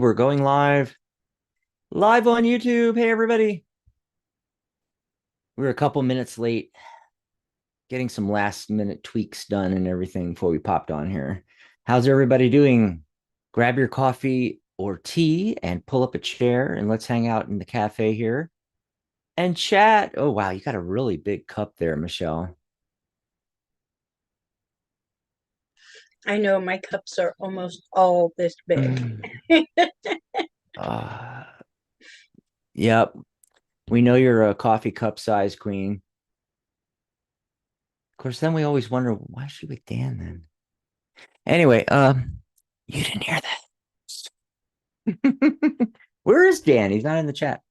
We're going live on YouTube. Hey, everybody. We're a couple minutes late getting some last minute tweaks done and everything before we popped on here. How's everybody doing? Grab your coffee or tea and pull up a chair and let's hang out in the cafe here and chat. Oh, wow. You got a really big cup there, Michelle. I know my cups are almost all this big. uh, yep. We know you're a coffee cup size queen. Of course, then we always wonder, why is she with Dan then? Anyway, you didn't hear that. Where is Dan? He's not in the chat.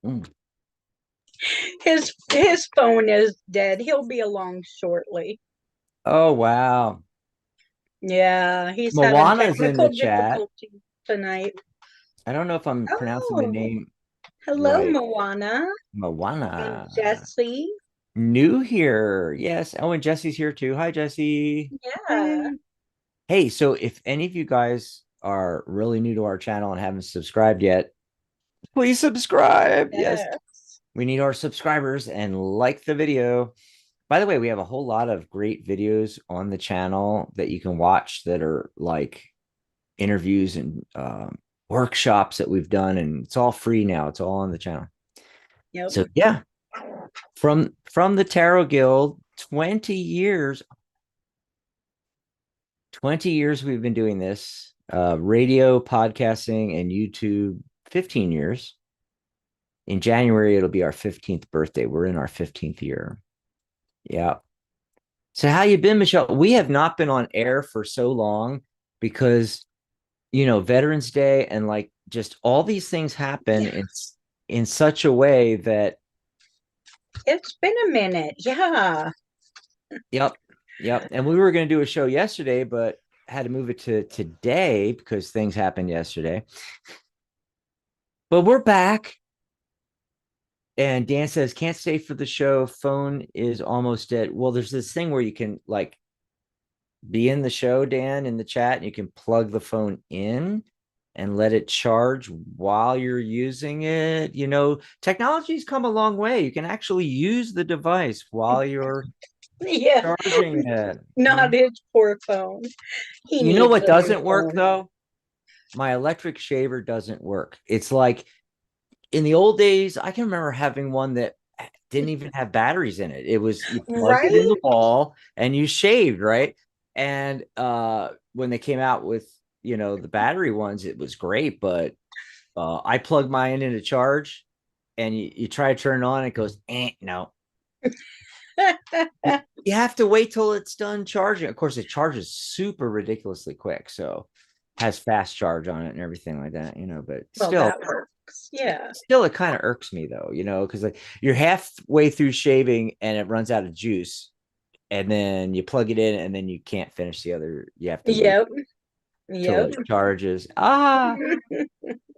Mm. His phone is dead. He'll be along shortly. Oh, wow. Yeah, he's having Moana's in the technical chat. difficulties tonight. I don't know if I'm pronouncing the Oh, name hello, right. Moana and Moana. Jesse. New here. Yes. Oh, and Jesse's here too. Hi, Jesse. Yeah, Hey. Hey, so if any of you guys are really new to our channel and haven't subscribed yet, please subscribe. Yes. yes. We need our subscribers and like the video. By the way, we have a whole lot of great videos on the channel that you can watch that are like interviews and workshops that we've done, and it's all free now. It's all on the channel. Yep. So yeah, from the Tarot Guild, 20 years, 20 years we've been doing this, radio, podcasting, and YouTube, 15 years. In January, it'll be our 15th birthday. We're in our 15th year. Yeah. So how you been, Michelle? We have not been on air for so long because Veterans Day and like just all these things happen Yeah, in such a way that it's been a minute. Yeah. yep, yep. And we were going to do a show yesterday, but had to move it to today because things happened yesterday. But we're back. And Dan says, can't stay for the show. Phone is almost dead. Well, there's this thing where you can like be in the show, Dan, in the chat, and you can plug the phone in and let it charge while you're using it. Technology's come a long way. You can actually use the device while you're Yeah, charging it. not his poor phone. He You know needs what a new doesn't work phone. though? My electric shaver doesn't work. It's like in the old days, I can remember having one that didn't even have batteries in it. It was you plugged it in Right? the wall and you shaved, right? And when they came out with the battery ones, it was great, but I plugged mine in to charge and you try to turn it on, it goes, no. You have to wait till it's done charging. Of course, it charges super ridiculously quick, so has fast charge on it and everything like that, but Well, still that works. Yeah. it kind of irks me though, because like you're halfway through shaving and it runs out of juice, and then you plug it in and then you can't finish the other. You have to wait Yep. till Yep. it charges.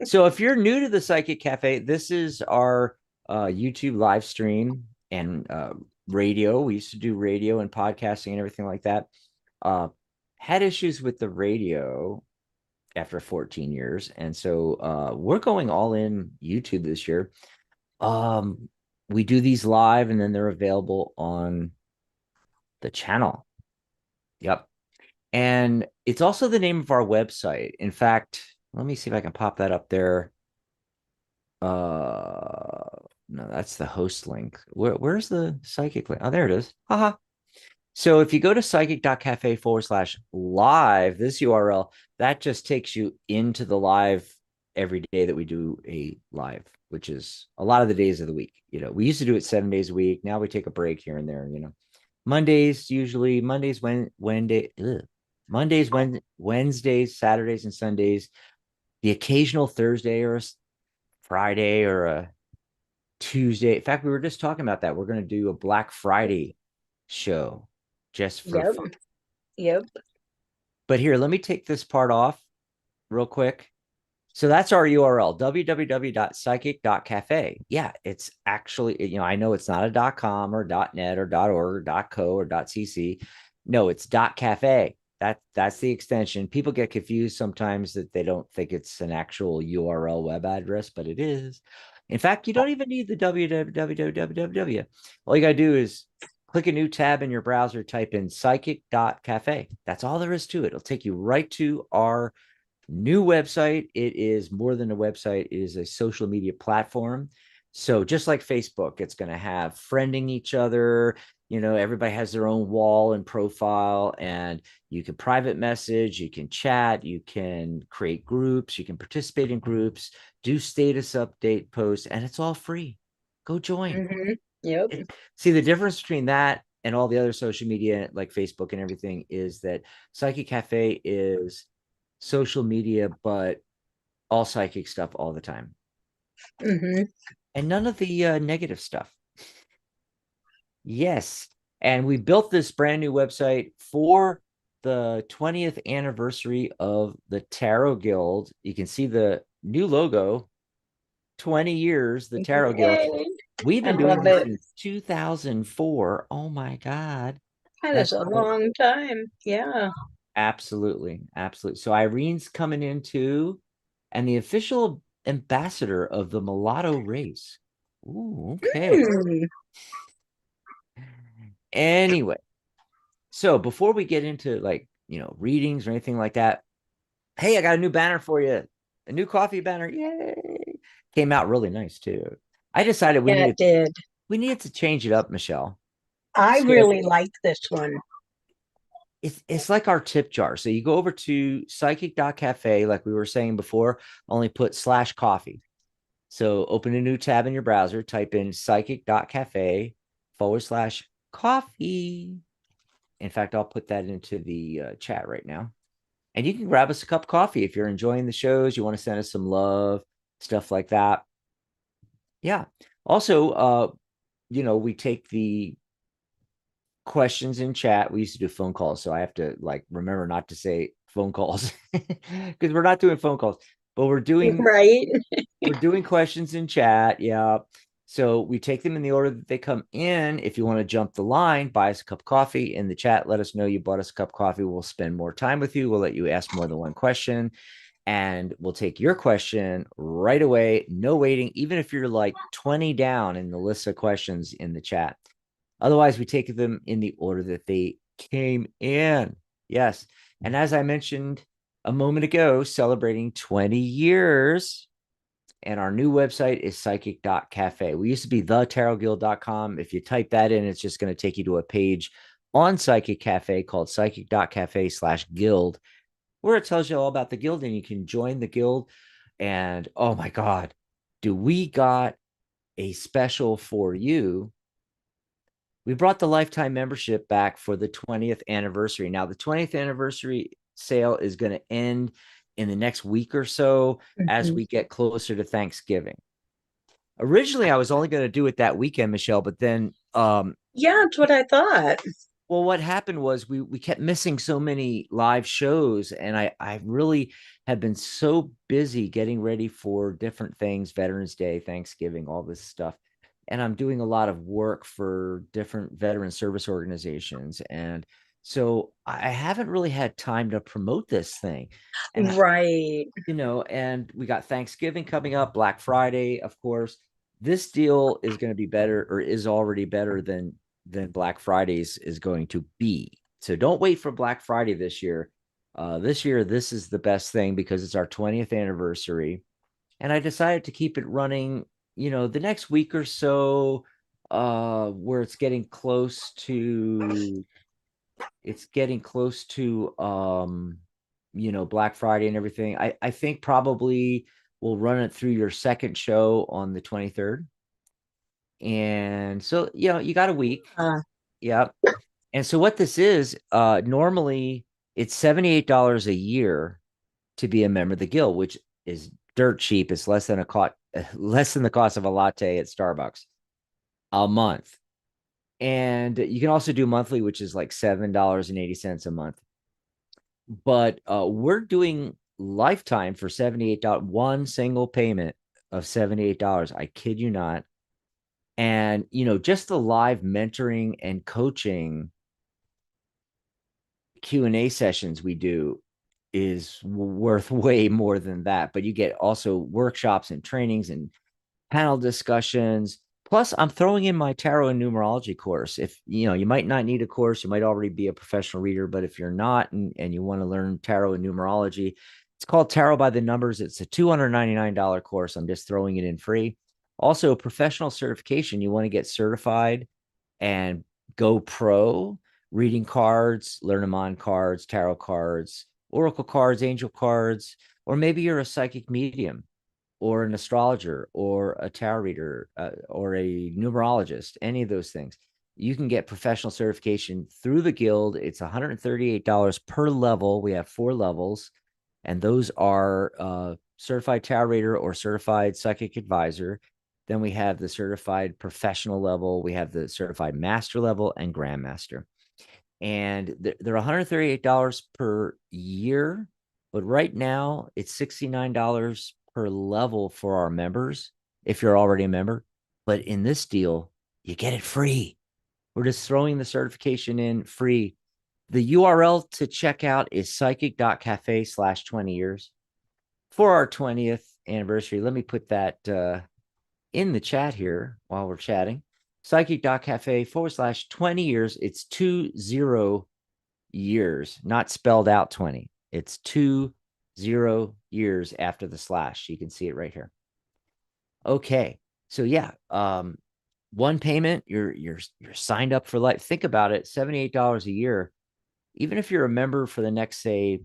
So if you're new to the Psychic Cafe, this is our YouTube live stream and radio. We used to do radio and podcasting and everything like that. Uh, had issues with the radio after 14 years, and so we're going all in YouTube this year. Um, we do these live, and then they're available on the channel. Yep. And it's also the name of our website. In fact, let me see if I can pop that up there. No, that's the host link. Where's the psychic link? Oh, there it is. Haha. So if you go to psychic.cafe/live, this URL, that just takes you into the live every day that we do a live, which is a lot of the days of the week. We used to do it 7 days a week. Now we take a break here and there. Mondays, usually Mondays, Wednesdays, Saturdays, and Sundays. The occasional Thursday or a Friday or a Tuesday. In fact, we were just talking about that. We're going to do a Black Friday show just for Yep. fun. Yep. But here, let me take this part off real quick. So that's our URL, www.psychic.cafe. Yeah, it's actually, I know it's not a .com or .net or .org or .co or .cc. No, it's .cafe. That's the extension. People get confused sometimes that they don't think it's an actual URL web address, but it is. In fact, you don't even need the www. All you got to do is click a new tab in your browser, type in psychic.cafe. That's all there is to it. It'll take you right to our new website. It is more than a website, it is a social media platform. So just like Facebook, it's going to have friending each other. Everybody has their own wall and profile, and you can private message, you can chat, you can create groups, you can participate in groups, do status update posts, and it's all free. Go join. Yep. See, the difference between that and all the other social media like Facebook and everything is that Psychic Cafe is social media, but all psychic stuff all the time. And none of the negative stuff. Yes. And we built this brand new website for the 20th anniversary of the Tarot Guild. You can see the new logo, 20 years, the Tarot Guild. Yay. We've I been doing love this it. since 2004. Oh my God. That is That's a long time. Yeah. absolutely. Absolutely. So Irene's coming in too, and the official ambassador of the mulatto race. Ooh, okay. Hmm. Anyway, so before we get into readings or anything like that, hey, I got a new banner for you. A new coffee banner. Yay. Came out really nice too. I decided Yeah, it did. we needed to change it up, Michelle. I So really like this one. it's like our tip jar. So you go over to psychic.cafe, like we were saying before, only put /coffee. So open a new tab in your browser, type in psychic.cafe/coffee. In fact, I'll put that into the chat right now. And you can grab us a cup of coffee if you're enjoying the shows, you want to send us some love, stuff like that. Yeah. Also, we take the questions in chat. We used to do phone calls, so I have to remember not to say phone calls because we're not doing phone calls, but we're doing Right? questions in chat. Yeah. So we take them in the order that they come in. If you want to jump the line, buy us a cup of coffee in the chat. Let us know you bought us a cup of coffee. We'll spend more time with you. We'll let you ask more than one question, and we'll take your question right away. No waiting, even if you're like 20 down in the list of questions in the chat. Otherwise, we take them in the order that they came in. Yes. And as I mentioned a moment ago, celebrating 20 years. And our new website is psychic.cafe. We used to be thetarotguild.com. If you type that in, it's just going to take you to a page on Psychic Cafe called psychic.cafe/guild, where it tells you all about the guild and you can join the guild. And oh my God, do we got a special for you? We brought the lifetime membership back for the 20th anniversary. Now, the 20th anniversary sale is going to end in the next week or so as we get closer to Thanksgiving. Originally, I was only going to do it that weekend, Michelle, but then Yeah, that's what I thought. well, what happened was we kept missing so many live shows, and I really have been so busy getting ready for different things, Veterans Day, Thanksgiving, all this stuff. And I'm doing a lot of work for different veteran service organizations. And so I haven't really had time to promote this thing. And Right. and we got Thanksgiving coming up, Black Friday, of course. This deal is going to be better, or is already better than Black Fridays is going to be. So don't wait for Black Friday this year. This year, this is the best thing because it's our 20th anniversary. And I decided to keep it running, the next week or so, where it's getting close to Black Friday and everything. I think probably we'll run it through your second show on the 23rd. And so, you got a week. Yep. And so what this is, normally it's $78 a year to be a member of the guild, which is dirt cheap. It's less than less than the cost of a latte at Starbucks a month. And you can also do monthly, which is like $7.80 a month. But we're doing lifetime for $78, one single payment of $78. I kid you not. And, just the live mentoring and coaching Q&A sessions we do is worth way more than that. But you get also workshops and trainings and panel discussions. Plus, I'm throwing in my tarot and numerology course. If you might not need a course, you might already be a professional reader, but if you're not and you want to learn tarot and numerology, it's called Tarot by the Numbers. It's a $299 course. I'm just throwing it in free. Also, professional certification. You want to get certified and go pro, reading cards, Lenormand cards, tarot cards, oracle cards, angel cards, or maybe you're a psychic medium or an astrologer or a tarot reader or a numerologist, any of those things. You can get professional certification through the guild. It's $138 per level. We have 4 levels, and those are certified tarot reader or certified psychic advisor. Then we have the certified professional level. We have the certified master level and grandmaster. And they're $138 per year, but right now it's $69 per level for our members if you're already a member. But in this deal, you get it free. We're just throwing the certification in free. The URL to check out is psychic.cafe/20 years. For our 20th anniversary, let me put that in the chat here while we're chatting. Psychic.cafe/20 years. It's 20 years, not spelled out 20. It's 20 years after the slash. You can see it right here. Okay. So yeah, one payment, you're signed up for life. Think about it, $78 a year. Even if you're a member for the next, say,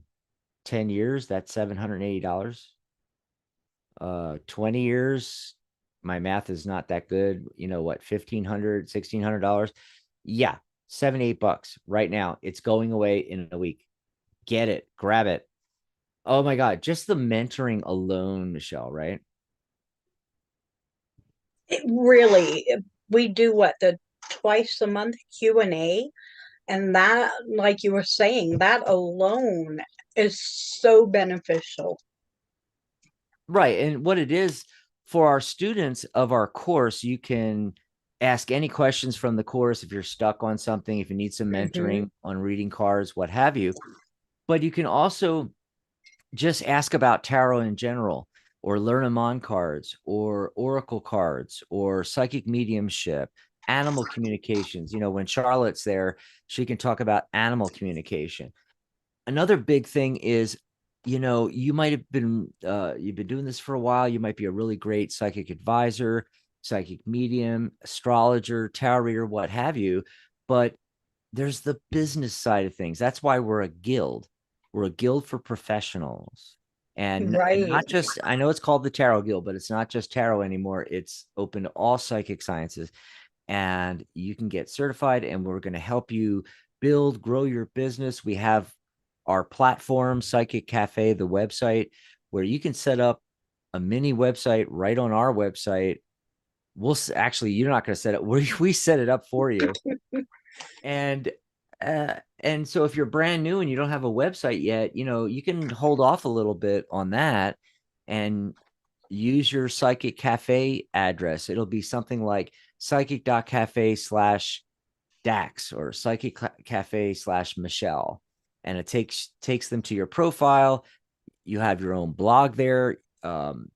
10 years, that's $780. 20 years, my math is not that good. What, $1,500, $1,600? Yeah, $78 right now. It's going away in a week. Get it, grab it. Oh my God, just the mentoring alone, Michelle, right? It really, we do what, the twice a month Q&A, and that, like you were saying, that alone is so beneficial. Right. And what it is for our students of our course, you can ask any questions from the course if you're stuck on something, if you need some mentoring on reading cards, what have you. But you can also just ask about tarot in general, or Lenormand cards, or oracle cards, or psychic mediumship, animal communications. When Charlotte's there, she can talk about animal communication. Another big thing is, you might have been you've been doing this for a while. You might be a really great psychic advisor, psychic medium, astrologer, tarot reader, what have you. But there's the business side of things. That's why we're a guild. We're a guild for professionals. And Right. not just, I know it's called the Tarot Guild, but it's not just tarot anymore. It's open to all psychic sciences. And you can get certified, and we're going to help you build, grow your business. We have our platform, Psychic Cafe, the website, where you can set up a mini website right on our website. Actually, you're not going to set it. We set it up for you. And so if you're brand new and you don't have a website yet, you can hold off a little bit on that and use your Psychic Cafe address. It'll be something like psychic.cafe/Dax or Psychic Cafe/Michelle. And it takes them to your profile. You have your own blog there.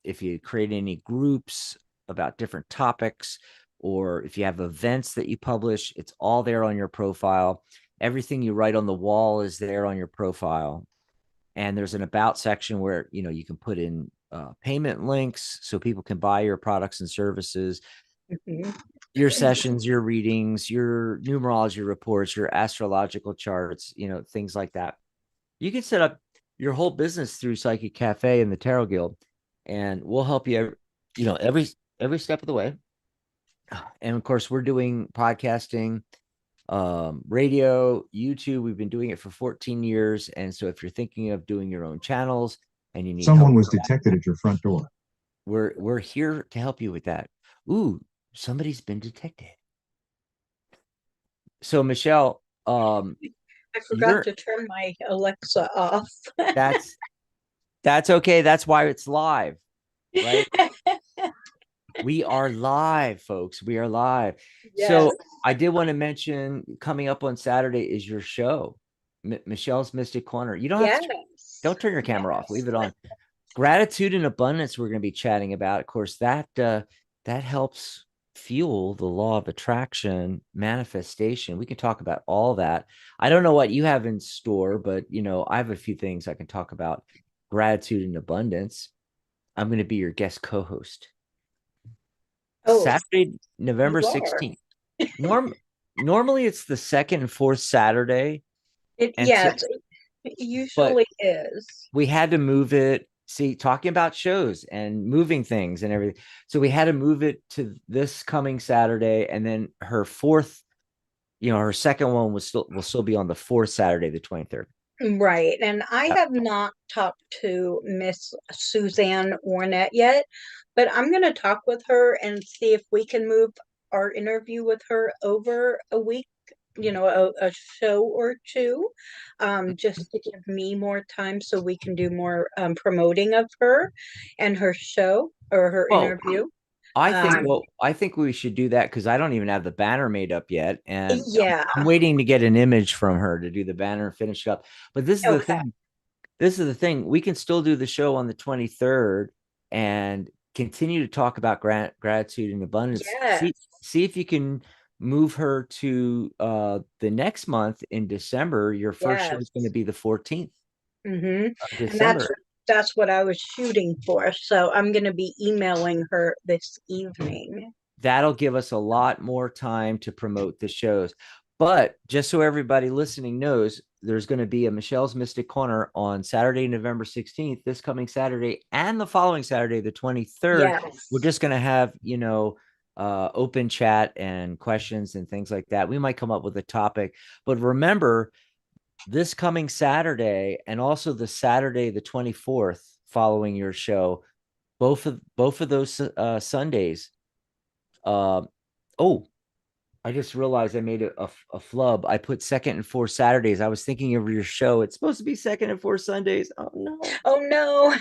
If you create any groups about different topics, or if you have events that you publish, it's all there on your profile. Everything you write on the wall is there on your profile. And there's an about section where, you can put in payment links so people can buy your products and services, your sessions, your readings, your numerology reports, your astrological charts, things like that. You can set up your whole business through Psychic Cafe and the Tarot Guild, and we'll help you, every step of the way. And of course, we're doing podcasting, radio, YouTube. We've been doing it for 14 years. And so if you're thinking of doing your own channels and you need Someone help, was detected at your front door. we're here to help you with that. Ooh, somebody's been detected. So Michelle, I forgot to turn my Alexa off. that's okay. That's why it's live, right? We are live, folks. We are live. Yes. So I did want to mention, coming up on Saturday is your show. Michelle's Mystic Corner. You don't have to, Yes. don't turn your camera off. Yes. Leave it on. Gratitude and abundance we're going to be chatting about. Of course, that helps fuel the law of attraction, manifestation. We can talk about all that. I don't know what you have in store, but I have a few things I can talk about. Gratitude and abundance. I'm going to be your guest co-host. Oh, Saturday, you November are. 16th. Normally it's the second and fourth Saturday. It, And so, yes, it but usually is. we had to move it. See, talking about shows and moving things and everything. So we had to move it to this coming Saturday. And then her fourth, her second one will still be on the fourth Saturday, the 23rd. Right. And I have not talked to Miss Suzanne Ornette yet, but I'm going to talk with her and see if we can move our interview with her over a week, a show or two, just to give me more time so we can do more promoting of her and her show or her Well, interview. I think Um, well, I think we should do that because I don't even have the banner made up yet, and yeah. I'm waiting to get an image from her to do the banner and finish it up. But this is the Okay. thing. This is the thing. We can still do the show on the 23rd and continue to talk about gratitude and abundance. Yes. See if you can move her to the next month in December. Your first show Yes. is going to be the 14th Mm-hmm. of And that's December. that's what I was shooting for. So I'm going to be emailing her this evening. That'll give us a lot more time to promote the shows. But just so everybody listening knows, there's going to be a Michelle's Mystic Corner on Saturday, November 16th, this coming Saturday, and the following Saturday, the 23rd. We're Yes. just going to have, open chat and questions and things like that. We might come up with a topic. But remember, this coming Saturday and also the Saturday, the 24th, following your show, both of those Sundays. Uh, oh, I just realized I made a flub. I put second and fourth Saturdays. I was thinking of your show. It's supposed to be second and fourth Sundays. Oh no. Oh no.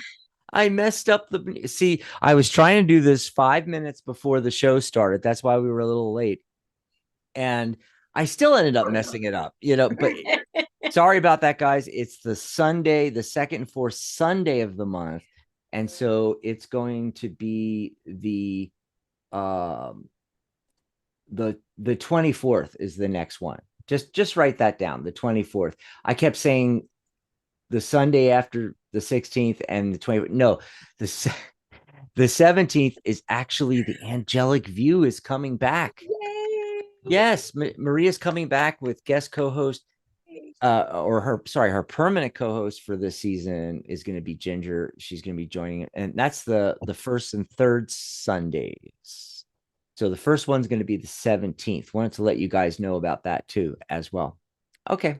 I messed up see, I was trying to do this 5 minutes before the show started. That's why we were a little late. And I still ended up messing it up, but sorry about that, guys. It's the Sunday, the second and fourth Sunday of the month. And so it's going to be um the 24th is the next one. Just write that down, the 24th. I kept saying the Sunday after the 16th and the 20th. No, the 17th is actually the angelic view is coming back. Yay. Yes, Maria's coming back with guest co-host or her permanent co-host for this season is going to be Ginger. She's going to be joining it, and that's the first and third Sundays. So the first one's going to be the 17th. Wanted to let you guys know about that too as well. Okay.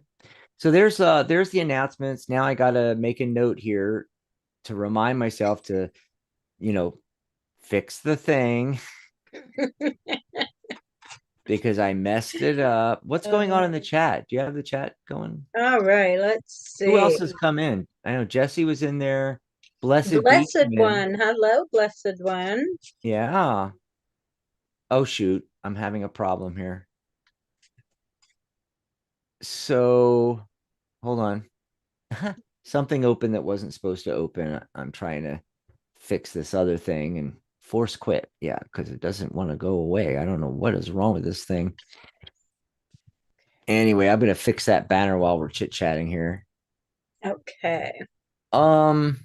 So there's the announcements. Now I got to make a note here to remind myself to, fix the thing because I messed it up. What's going on in the chat? Do you have the chat going? All right, let's Who see. else has come in? I know Jesse was in there. Blessed Be Blessed came in. one. Hello, blessed one. Yeah. Oh shoot, I'm having a problem here. So hold on. Something open that wasn't supposed to open. I'm trying to fix this other thing and force quit. Yeah, because it doesn't want to go away. I don't know what is wrong with this thing. Anyway, I'm gonna fix that banner while we're chit-chatting here. Okay. Um,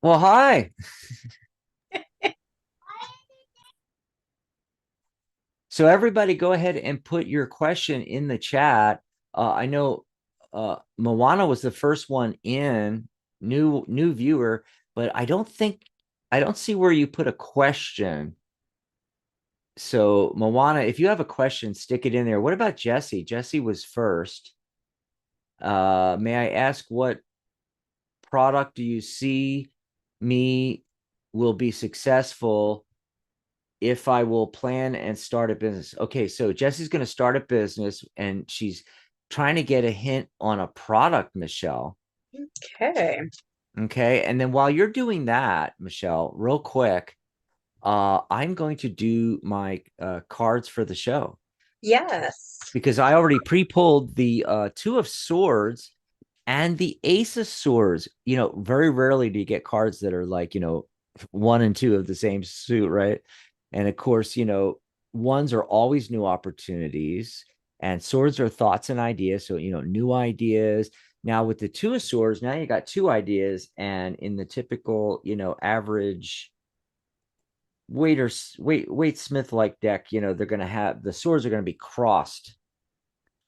well, hi. So everybody go ahead and put your question in the chat. I know Moana was the first one in, new viewer, but I don't see where you put a question. So Moana, if you have a question, stick it in there. What about Jesse? Jesse was first. May I ask what product do you see me will be successful if I will plan and start a business? Okay, so Jesse's going to start a business and she's trying to get a hint on a product, Michelle. Okay. Okay, and then while you're doing that, Michelle, real quick, I'm going to do my cards for the show. Yes. because I already pre-pulled the Two of Swords and the Ace of Swords. Very rarely do you get cards that are like, one and two of the same suit, right? And of course, ones are always new opportunities, and swords are thoughts and ideas. So, new ideas. Now, with the Two of Swords, now you got two ideas, and in the typical, average Wait Smith like deck, they're going to have the swords are going to be crossed,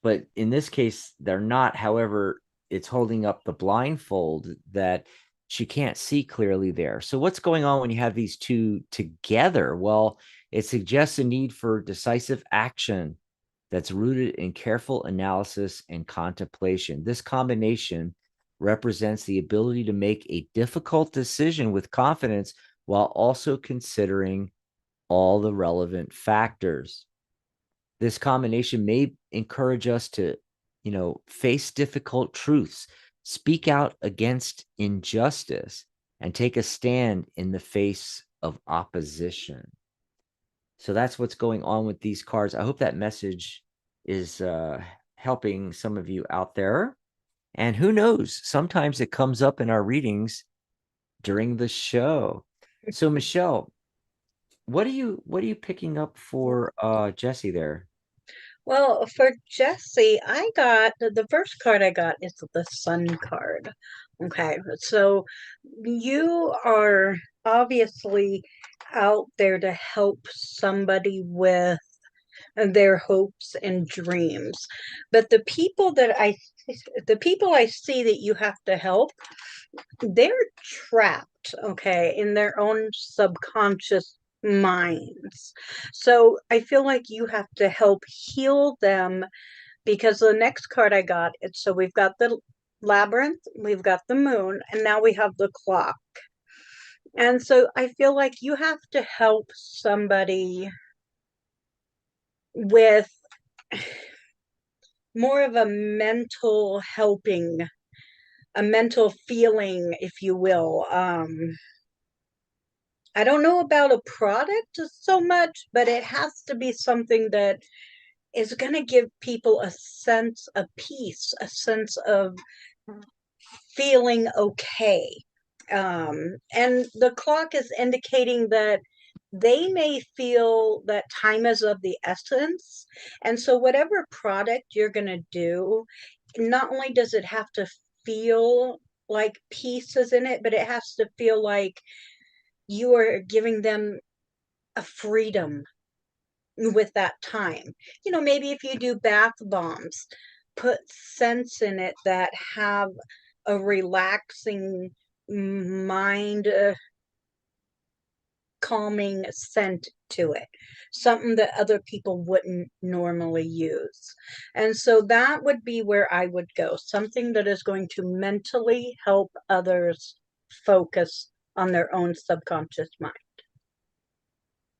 but in this case they're not. However, it's holding up the blindfold that she can't see clearly there. So what's going on when you have these two together? Well, it suggests a need for decisive action that's rooted in careful analysis and contemplation. This combination represents the ability to make a difficult decision with confidence while also considering all the relevant factors. This combination may encourage us to, face difficult truths, speak out against injustice, and take a stand in the face of opposition. So that's what's going on with these cards. I hope that message is helping some of you out there. And who knows, sometimes it comes up in our readings during the show. So Michelle, what are you picking up for Jesse there? Well, for Jesse, I got the first card I got is the Sun card. Okay, so you are obviously out there to help somebody with their hopes and dreams. But the people I see that you have to help, they're trapped, okay, in their own subconscious minds. So I feel like you have to help heal them because the next card I got, it's so we've got the labyrinth, we've got the moon, and now we have the clock. And so I feel like you have to help somebody with more of a mental helping, a mental feeling, if you will. I don't know about a product so much, but it has to be something that is going to give people a sense of peace, a sense of feeling okay. And the clock is indicating that they may feel that time is of the essence. And so, whatever product you're going to do, not only does it have to feel like peace is in it, but it has to feel like you are giving them a freedom with that time. Maybe if you do bath bombs, put scents in it that have a relaxing mind calming scent to it, something that other people wouldn't normally use. And so that would be where I would go, something that is going to mentally help others focus on their own subconscious mind.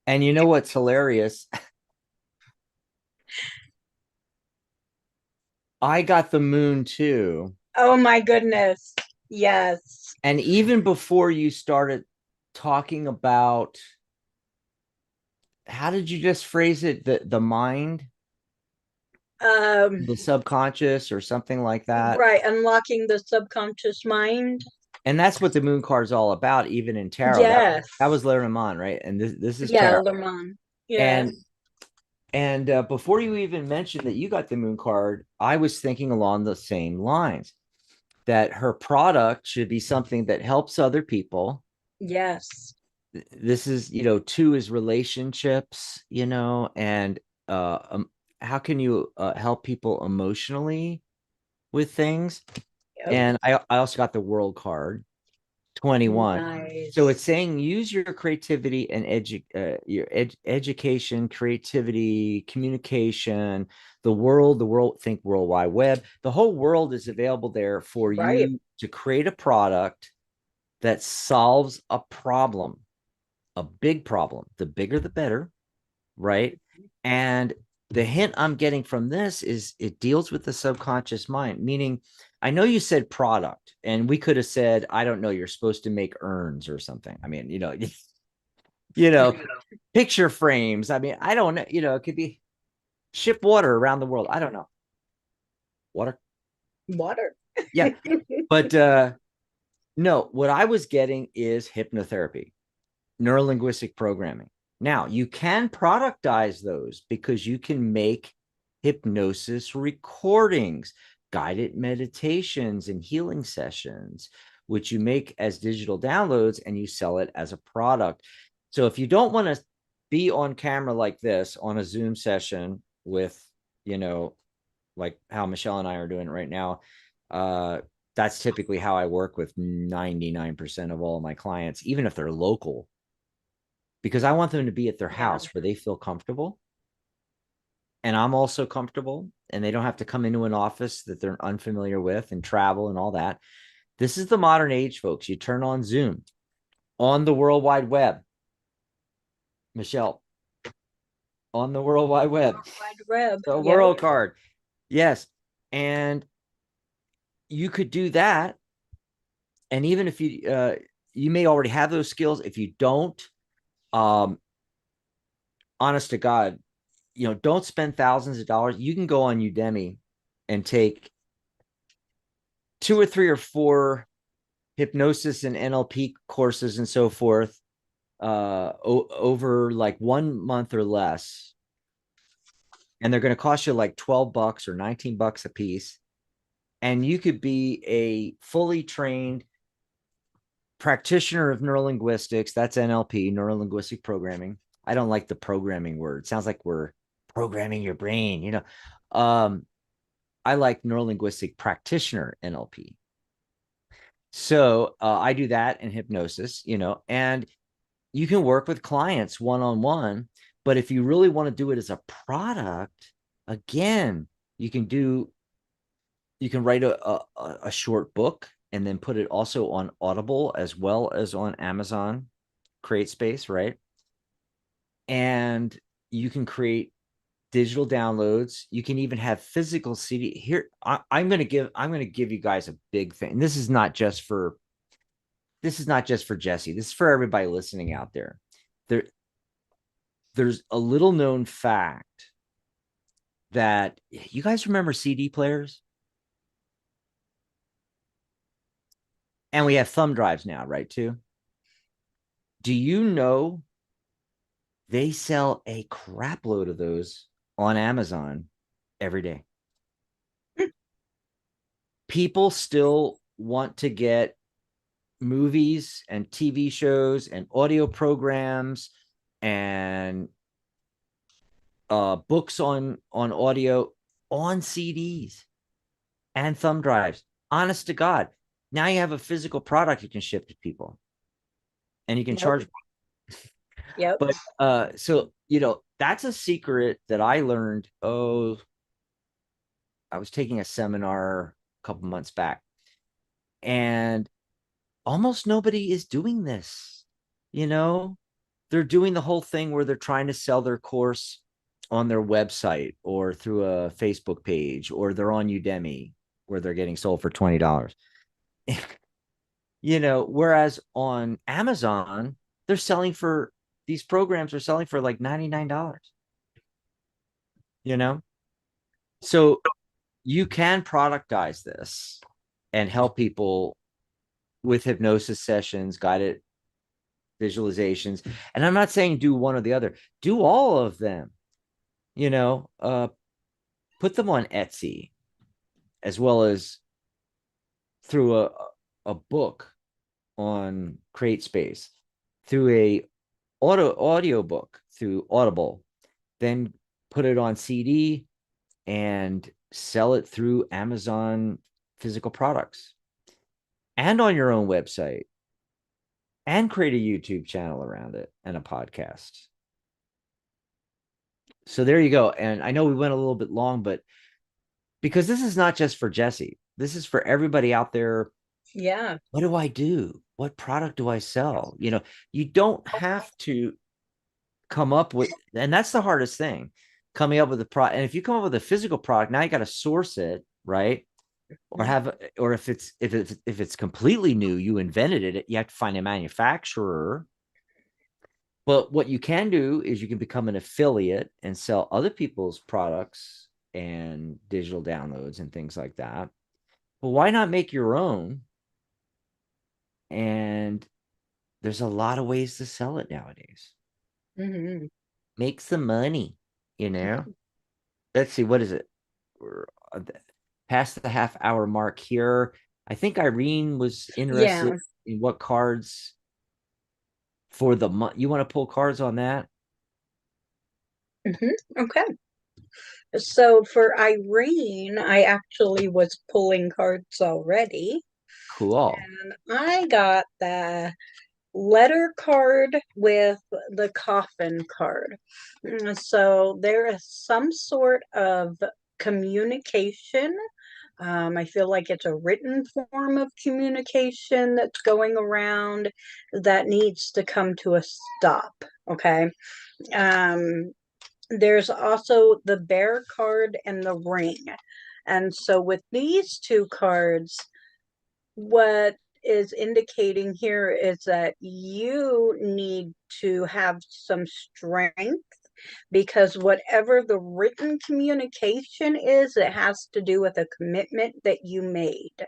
And you know what's hilarious? I got the moon too. Oh my goodness. Yes. And even before you started talking about, how did you just phrase it? The mind, Um, the subconscious, or something like that. right, unlocking the subconscious mind. And that's what the moon card is all about, even in tarot. Yes. That was Lenormand, right? And this is Yeah, tarot. Lerman. Yes. And before you even mentioned that you got the moon card, I was thinking along the same lines, that her product should be something that helps other people. Yes. This is, two is relationships, and how can you help people emotionally with things? Yep. And I also got the world card, 21. So it's Nice. saying use your creativity and education, creativity, communication, the world, think World Wide Web. The whole world is available there for Right. you to create a product that solves a problem, a big problem. The bigger, the better, right? And the hint I'm getting from this is it deals with the subconscious mind, meaning I know you said product, and we could have said, I don't know, you're supposed to make urns or something. I mean, you know, picture frames. I mean, I don't know, it could be. Ship water around the world. I don't know. Water. Water. Yeah. But no, what I was getting is hypnotherapy, neurolinguistic programming. Now, you can productize those because you can make hypnosis recordings, guided meditations, and healing sessions, which you make as digital downloads and you sell it as a product. So if you don't want to be on camera like this on a Zoom session with, you know, like how Michelle and I are doing right now, uh, that's typically how I work with 99% of all of my clients, even if they're local, because I want them to be at their Yeah. house where they feel comfortable. And I'm also comfortable, and they don't have to come into an office that they're unfamiliar with and travel and all that. This is the modern age, folks. You turn on Zoom on the World Wide Web, Michelle, on the World Wide Web, Wide web. the Yep. World card. Yes. And you could do that. And even if you may already have those skills. If you don't, um, honest to God, don't spend thousands of dollars. You can go on Udemy and take 2 or 3 or 4 hypnosis and NLP courses and so forth over like 1 month or less. And they're going to cost you like $12 or $19 a piece. And you could be a fully trained practitioner of neurolinguistics. That's NLP, neurolinguistic programming. I don't like the programming word. It sounds like we're programming your brain. I like neurolinguistic practitioner NLP. So I do that in hypnosis, and you can work with clients one-on-one. But if you really want to do it as a product, again, you can write a short book and then put it also on Audible as well as on Amazon Create Space, right? And you can create digital downloads. You can even have physical CD. Here, I'm going to give you guys a big thing. This is not just for Jesse. This is for everybody listening out there. There, there's a little known fact that you guys remember CD players, and we have thumb drives now, right? Too. Do you know they sell a crap load of those on Amazon every day? People still want to get movies and TV shows and audio programs and books on audio on CDs and thumb drives. Honest to God, now you have a physical product you can ship to people, and you can Yep. charge. Yep. But so that's a secret that I learned. Oh, I was taking a seminar a couple months back, and almost nobody is doing this. You know, they're doing the whole thing where they're trying to sell their course on their website or through a Facebook page, or they're on Udemy where they're getting sold for $20. Whereas on Amazon, they're selling for these programs are selling for like $99, you know? So you can productize this and help people with hypnosis sessions, guided visualizations. And I'm not saying do one or the other, do all of them, you know, uh, put them on Etsy as well as through a book on Create Space, through a audio book through Audible, then put it on CD and sell it through Amazon physical products and on your own website, and create a YouTube channel around it and a podcast. So there you go. And I know we went a little bit long, but because this is not just for Jesse, this is for everybody out there. Yeah. What do I do? What product do I sell? You don't have to come up with, and that's the hardest thing, coming up with a product. And if you come up with a physical product, now you got to source it, right? Or if it's completely new, you invented it, you have to find a manufacturer. But what you can do is you can become an affiliate and sell other people's products and digital downloads and things like that. But why not make your own? And there's a lot of ways to sell it nowadays. Hmm. Make some money, you know? Let's see, what is it? We're past the half hour mark here. I think Irene was interested Yeah. in what cards for the month. You want to pull cards on that? Hmm. Okay. So for Irene, I actually was pulling cards already, Cool. and I got the letter card with the coffin card. So there is some sort of communication. I feel like it's a written form of communication that's going around that needs to come to a stop. Okay. Um, there's also the bear card and the ring. And so with these two cards, what is indicating here is that you need to have some strength because whatever the written communication is, it has to do with a commitment that you made.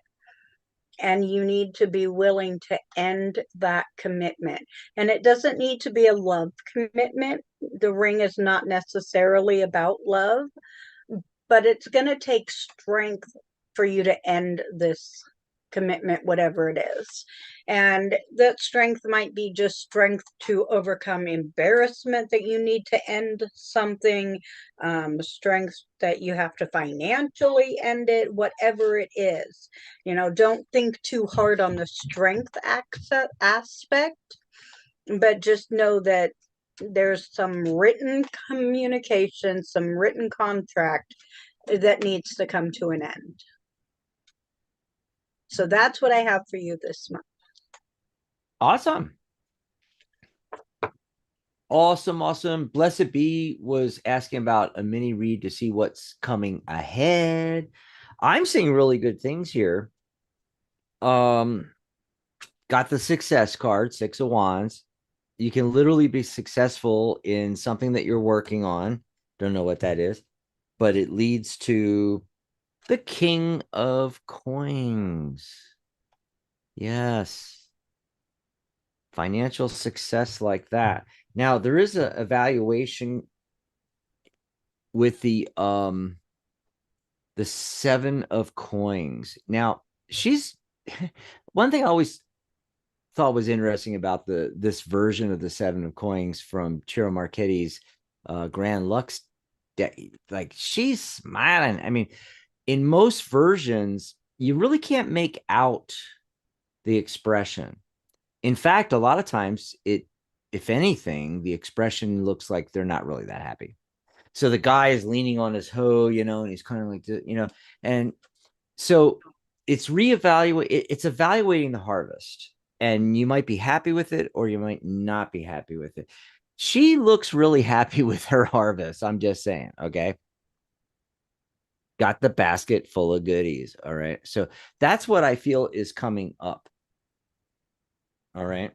And you need to be willing to end that commitment. And it doesn't need to be a love commitment. The ring is not necessarily about love, but it's going to take strength for you to end this commitment, whatever it is. And that strength might be just strength to overcome embarrassment that you need to end something, strength that you have to financially end it, whatever it is. Don't think too hard on the strength aspect, but just know that there's some written communication, some written contract that needs to come to an end. So that's what I have for you this month. Awesome. Awesome. Awesome. Blessed Be was asking about a mini read to see what's coming ahead. I'm seeing really good things here. Um, got the success card, Six of Wands. You can literally be successful in something that you're working on. Don't know what that is, but it leads to the King of Coins. Yes. Financial success like that. Now, there is a evaluation with the Seven of Coins. Now, she's one thing I always thought was interesting about this version of the Seven of Coins from Chiro Marchetti's Grand Lux deck. Like, she's smiling. I mean, in most versions, you really can't make out the expression. In fact, a lot of times if anything, the expression looks like they're not really that happy. So the guy is leaning on his hoe, and he's kind of like, and so it's evaluating the harvest, and you might be happy with it or you might not be happy with it. She looks really happy with her harvest. I'm just saying, okay? Got the basket full of goodies. All right. So that's what I feel is coming up. All right.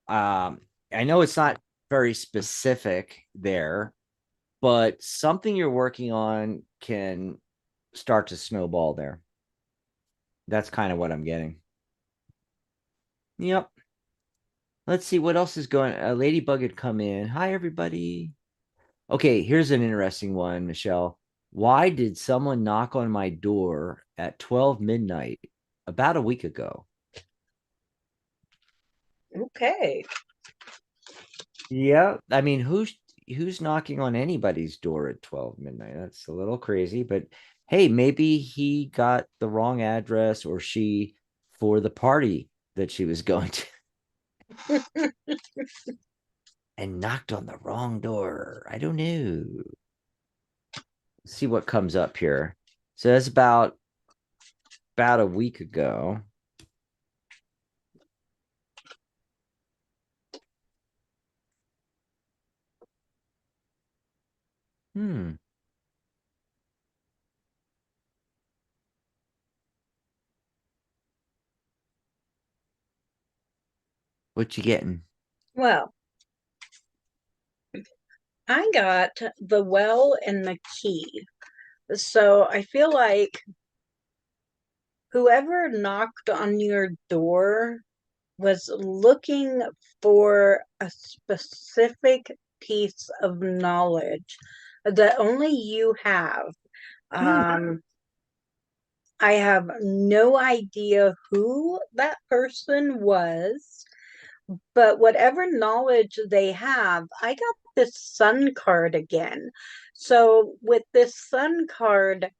Um, I know it's not very specific there, but something you're working on can start to snowball there. That's kind of what I'm getting. Yep. Let's see what else is going. Ladybug had come in. Hi, everybody. Okay, here's an interesting one, Michelle. Why did someone knock on my door at 12 midnight about a week ago? Okay. Yeah, I mean, who's knocking on anybody's door at 12 midnight? That's a little crazy, but hey, maybe he got the wrong address or she for the party that she was going to and knocked on the wrong door. I don't know. Let's see what comes up here. So that's about a week ago. Hmm. What you getting? Well, I got the well and the key. So I feel like whoever knocked on your door was looking for a specific piece of knowledge that only you have. Hmm. Um, I have no idea who that person was, but whatever knowledge they have, I got this sun card again. So with this sun card,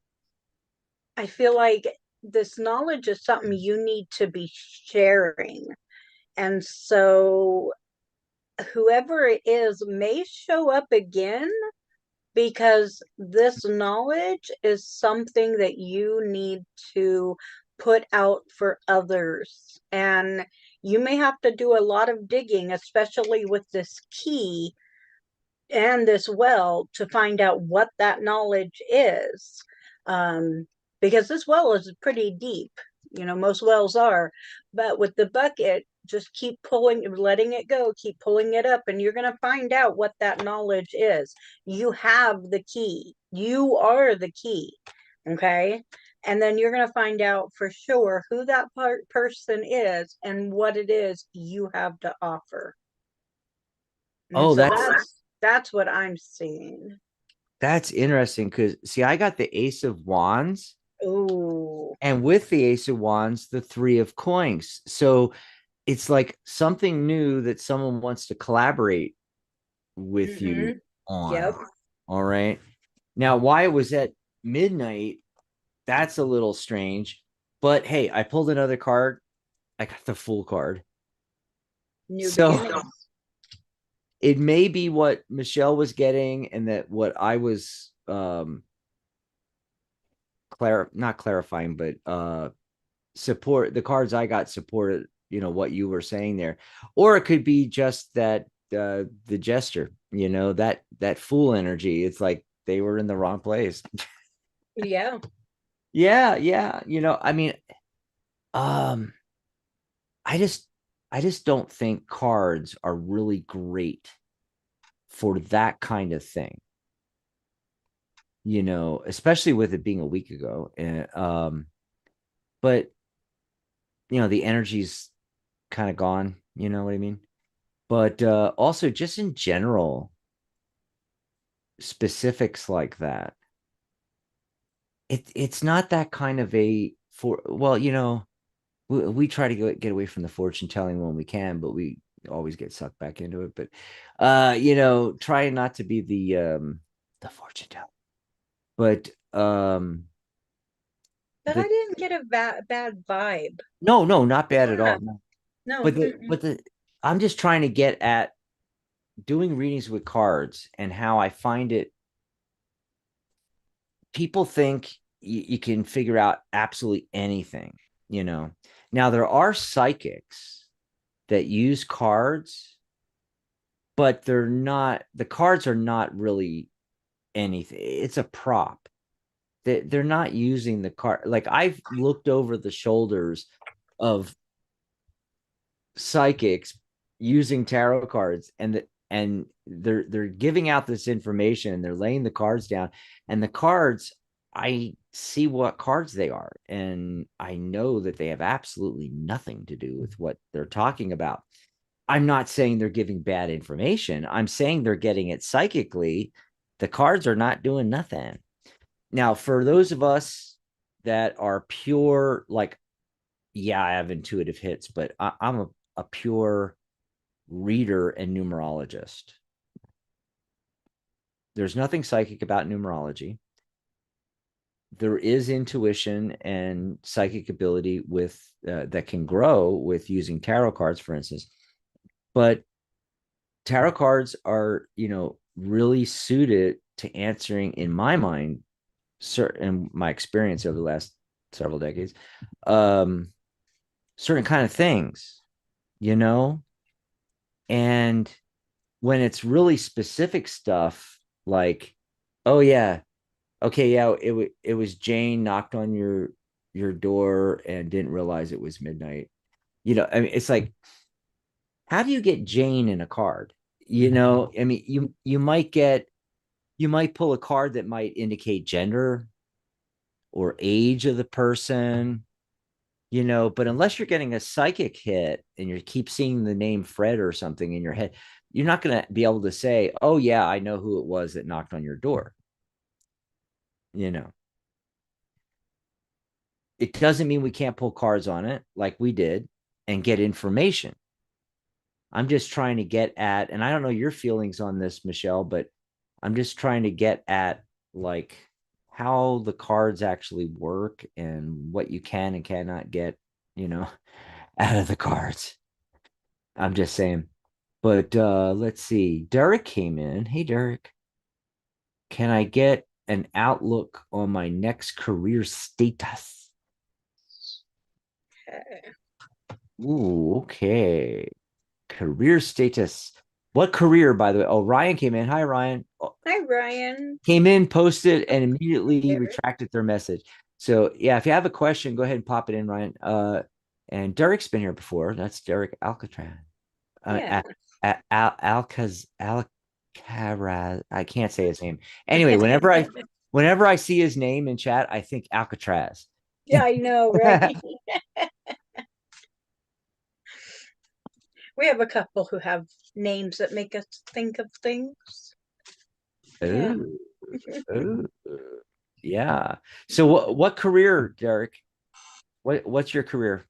I feel like this knowledge is something you need to be sharing. And so whoever it is may show up again because this knowledge is something that you need to put out for others. And you may have to do a lot of digging, especially with this key and this well, to find out what that knowledge is. Um, because this well is pretty deep. You know, most wells are. But with the bucket, just keep pulling, letting it go, keep pulling it up, and you're going to find out what that knowledge is. You have the key, you are the key. Okay. And then you're going to find out for sure who that person is and what it is you have to offer. And Oh, so that's what I'm seeing. that's interesting because see, I got the Ace of Wands, Oh, and with the Ace of Wands, the Three of Coins. So it's like something new that someone wants to collaborate with you mm-hmm. on. Yep. All right. Now, why it was at midnight, that's a little strange. But hey, I pulled another card. I got the Fool card. New So beginnings. it may be what Michelle was getting, and that what I was not clarifying, but support the cards I got supported, what you were saying there. Or it could be just that the gesture, that fool energy. It's like they were in the wrong place. Yeah. Yeah, yeah. I mean, um, I just I just don't think cards are really great for that kind of thing, especially with it being a week ago. And but the energy's kind of gone, you know what I mean? But also just in general, specifics like that. It's not that kind of a for well, we try to get away from the fortune telling when we can, but we always get sucked back into it. But trying not to be the fortune teller. But But the I didn't get a bad vibe. no, not bad at Yeah. all. No. No. But the I'm just trying to get at doing readings with cards and how I find it. People think you can figure out absolutely anything, you know. Now there are psychics that use cards, but the cards are not really anything. It's a prop. They're not using the card. Like I've looked over the shoulders of psychics using tarot cards, and they're giving out this information, and they're laying the cards down, and the cards, I see what cards they are, and I know that they have absolutely nothing to do with what they're talking about. I'm not saying they're giving bad information. I'm saying they're getting it psychically. The cards are not doing nothing. Now, for those of us that are pure, like, yeah, I have intuitive hits, but I'm a pure reader and numerologist. There's nothing psychic about numerology. There is intuition and psychic ability with that can grow with using tarot cards, for instance. But tarot cards are, really suited to answering, in my mind, certain my experience over the last several decades, um, certain kind of things, you know, and when it's really specific stuff, like, oh yeah, okay, yeah, it was Jane knocked on your door and didn't realize it was midnight. I mean, it's like, how do you get Jane in a card? I mean, you might pull a card that might indicate gender or age of the person, but unless you're getting a psychic hit and you keep seeing the name Fred or something in your head, you're not going to be able to say, oh, yeah, I know who it was that knocked on your door. You know, it doesn't mean we can't pull cards on it like we did and get information. I'm just trying to get at, and I don't know your feelings on this, Michelle, but I'm just trying to get at like how the cards actually work and what you can and cannot get, you know, out of the cards. I'm just saying. But let's see. Derek came in. Hey, Derek, can I get an outlook on my next career status? Ooh, okay. Career status. What career, by the way? Oh, Ryan came in. Hi, Ryan. Oh, Hi, Ryan. came in, posted, and immediately retracted their message. So yeah, if you have a question, go ahead and pop it in, Ryan. And Derek's been here before. That's Derek Alcatraz. Yeah. Alcaraz. I can't say his name. Anyway, whenever I see his name in chat, I think Alcatraz. Yeah, I know, right? We have a couple who have names that make us think of things. Yeah. Ooh, ooh, yeah. So what career, Derek? What's your career?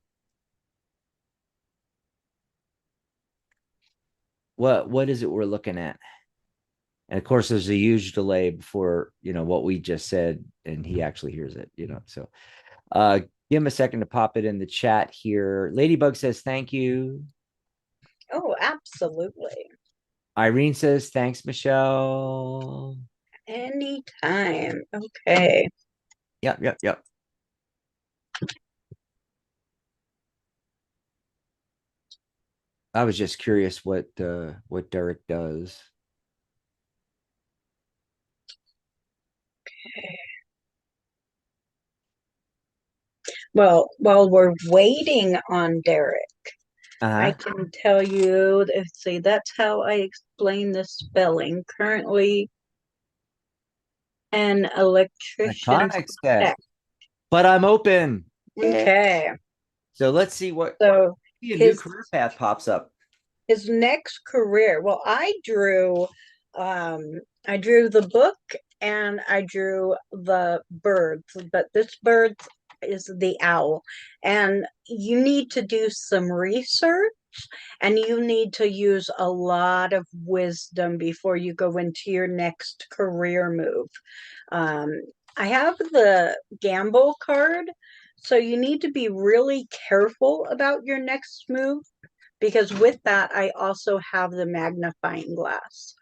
What is it we're looking at? And of course, there's a huge delay before what we just said, and he actually hears it. So give him a second to pop it in the chat here. Ladybug says thank you. Oh, absolutely. Irene says thanks, Michelle. Anytime. Okay. Yep, yep, yep. I was just curious what Derek does. Well, while we're waiting on Derek, I Uh-huh. can tell you, let's see, that's how I explain the spelling. Currently an electrician's Electronics tech. tech. But I'm open. Yeah. Okay. So let's see what So a new his career path pops up. his next career. Well, I drew the book and I drew the birds, but this bird is the owl. And you need to do some research and you need to use a lot of wisdom before you go into your next career move. Um, I have the gamble card, so you need to be really careful about your next move because with that, I also have the magnifying glass.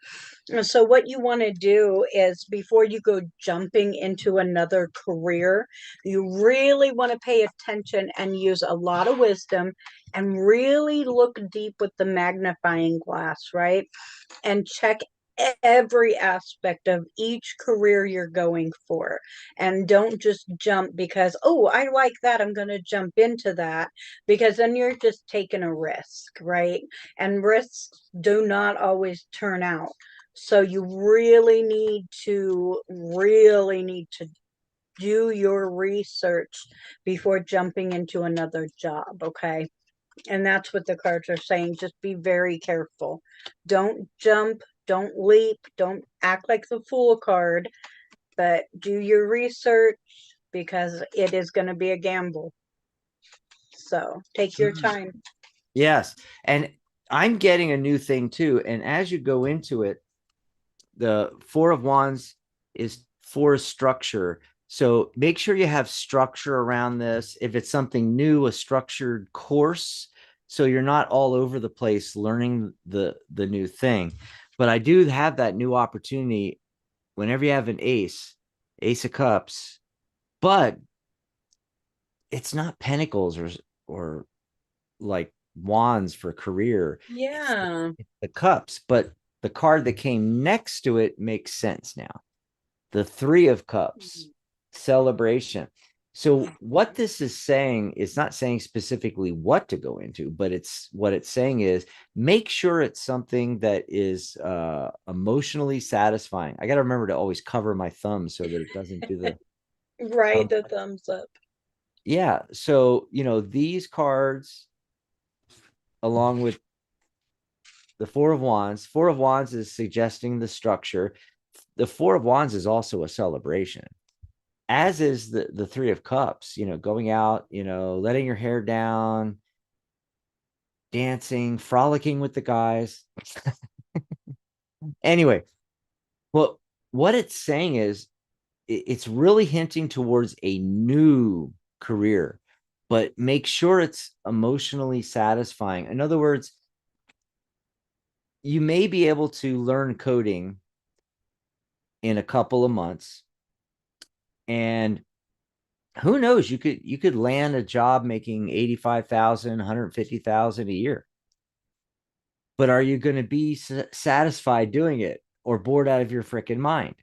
And so, what you want to do is before you go jumping into another career, you really want to pay attention and use a lot of wisdom and really look deep with the magnifying glass, right? And check every aspect of each career you're going for and don't just jump because oh I like that I'm going to jump into that because then you're just taking a risk, right? And risks do not always turn out, so you really need to do your research before jumping into another job, okay? And that's what the cards are saying. Just be very careful. Don't jump, don't leap, don't act like the fool card, but do your research because it is going to be a gamble. So take your time. Yes. And I'm getting a new thing too. And as you go into it, the Four of Wands is for structure. So make sure you have structure around this. If it's something new, a structured course, so you're not all over the place learning the new thing. But I do have that new opportunity whenever you have an ace of cups, but it's not pentacles or like wands for career. It's Yeah. the cups, but the card that came next to it makes sense now. The Three of Cups, celebration. So what this is saying is not saying specifically what to go into, but what it's saying is make sure it's something that is emotionally satisfying. I got to remember to always cover my thumb so that it doesn't do the Right, thumb. the thumbs up. Yeah. So, these cards, along with the Four of Wands is suggesting the structure. The Four of Wands is also a celebration, as is the Three of Cups, going out, letting your hair down, dancing, frolicking with the guys. Anyway, well, what it's saying is it's really hinting towards a new career, but make sure it's emotionally satisfying. In other words, you may be able to learn coding in a couple of months, and who knows, you could land a job making 85,000, 150,000 a year. But are you going to be satisfied doing it or bored out of your freaking mind?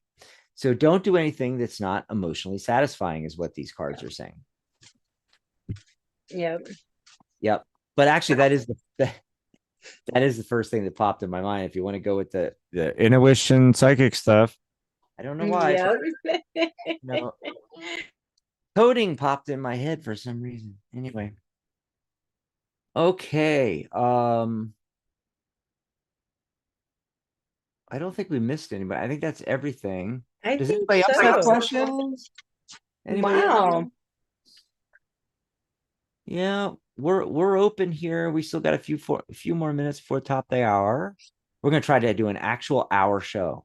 So don't do anything that's not emotionally satisfying, is what these cards are saying. Yep. Yep. But actually, that is the first thing that popped in my mind. If you want to go with the intuition, psychic stuff, I don't know why, but Yep. no, coding popped in my head for some reason. Anyway, okay. I don't think we missed anybody. I think that's everything. I Does think anybody else have so. questions? Anybody else? Wow. Yeah, we're open here. We still got a few more minutes before top of the hour. We're gonna try to do an actual hour show.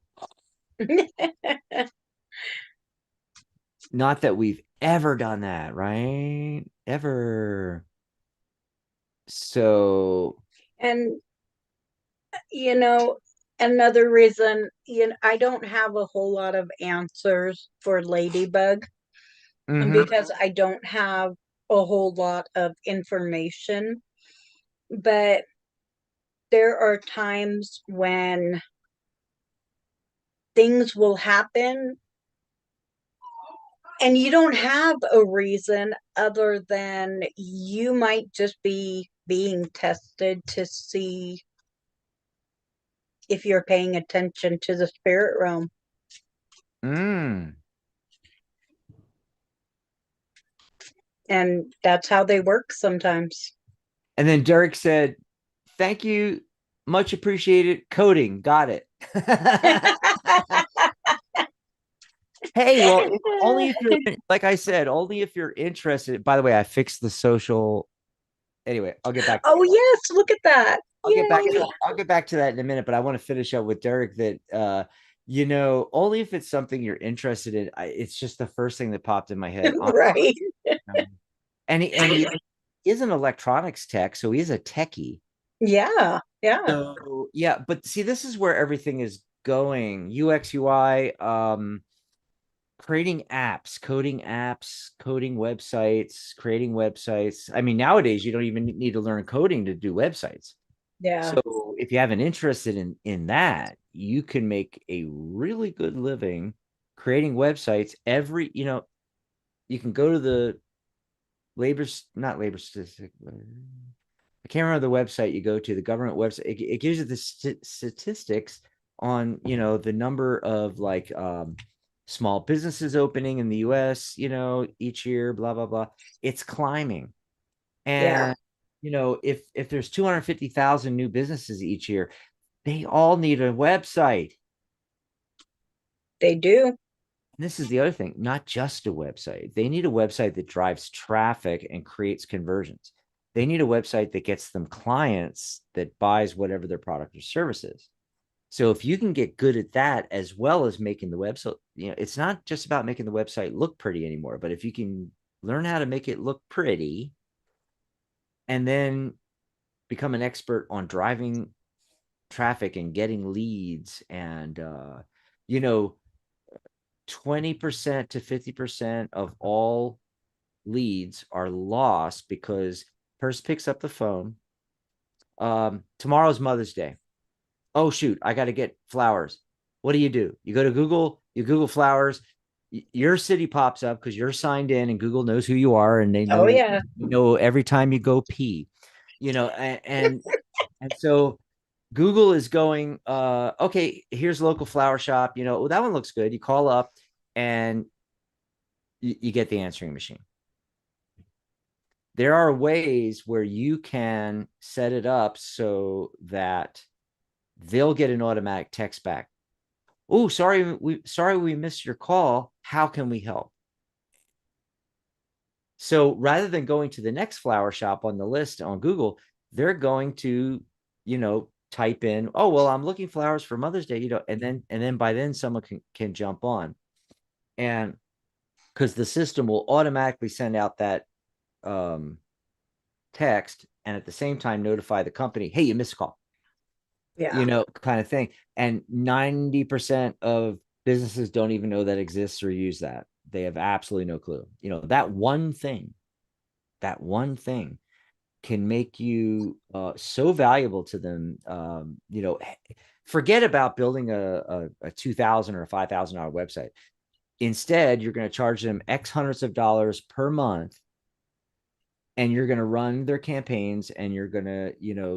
Not that we've ever done that, right? Ever. So, And you know, another reason, I don't have a whole lot of answers for Ladybug mhm. because I don't have a whole lot of information. But there are times when things will happen and you don't have a reason other than you might just be being tested to see if you're paying attention to the spirit realm. Mm. And that's how they work sometimes. And then Derek said, "Thank you, much appreciated. Coding, got it." Hey, well, only if you're, like I said, only if you're interested. By the way, I fixed the social. Anyway, I'll get back. Oh, yes, look at that. Yay. I'll get back to that in a minute, but I want to finish up with Derek that only if it's something you're interested in. It's just the first thing that popped in my head. Right. And he is an electronics tech, so he's a techie. Yeah. Yeah. So yeah, but see, this is where everything is going. UX, UI, creating apps, coding websites, creating websites. I mean, nowadays you don't even need to learn coding to do websites. Yeah. So if you have an interest in that, you can make a really good living creating websites. You can go to the labor, not labor statistic. I can't remember the website you go to, the government website. It gives you the statistics on, the number of like small businesses opening in the US, each year, blah, blah, blah. It's climbing. Yeah. And, if there's 250,000 new businesses each year, they all need a website. They do. And this is the other thing, not just a website. They need a website that drives traffic and creates conversions. They need a website that gets them clients that buys whatever their product or service is. So if you can get good at that as well as making the website, it's not just about making the website look pretty anymore, but if you can learn how to make it look pretty and then become an expert on driving traffic and getting leads and you know 20% to 50% of all leads are lost because person picks up the phone. Tomorrow's Mother's Day. Oh shoot, I got to get flowers. What do? You go to Google, you Google flowers, your city pops up because you're signed in and Google knows who you are and they Oh know yeah. every time you go pee, and so Google is going, okay, here's local flower shop, well, that one looks good. You call up and you get the answering machine. There are ways where you can set it up so that they'll get an automatic text back. Oh, sorry we missed your call. How can we help? So rather than going to the next flower shop on the list on Google, they're going to, type in, oh, well, I'm looking flowers for Mother's Day, and then by then someone can jump on. And because the system will automatically send out that text and at the same time notify the company, hey, you missed a call, Yeah. kind of thing. And 90% of businesses don't even know that exists or use that. They have absolutely no clue. That one thing can make you so valuable to them. Forget about building a $2,000 or a $5,000 website. Instead, you're going to charge them X hundreds of dollars per month, and you're going to run their campaigns, and you're going to,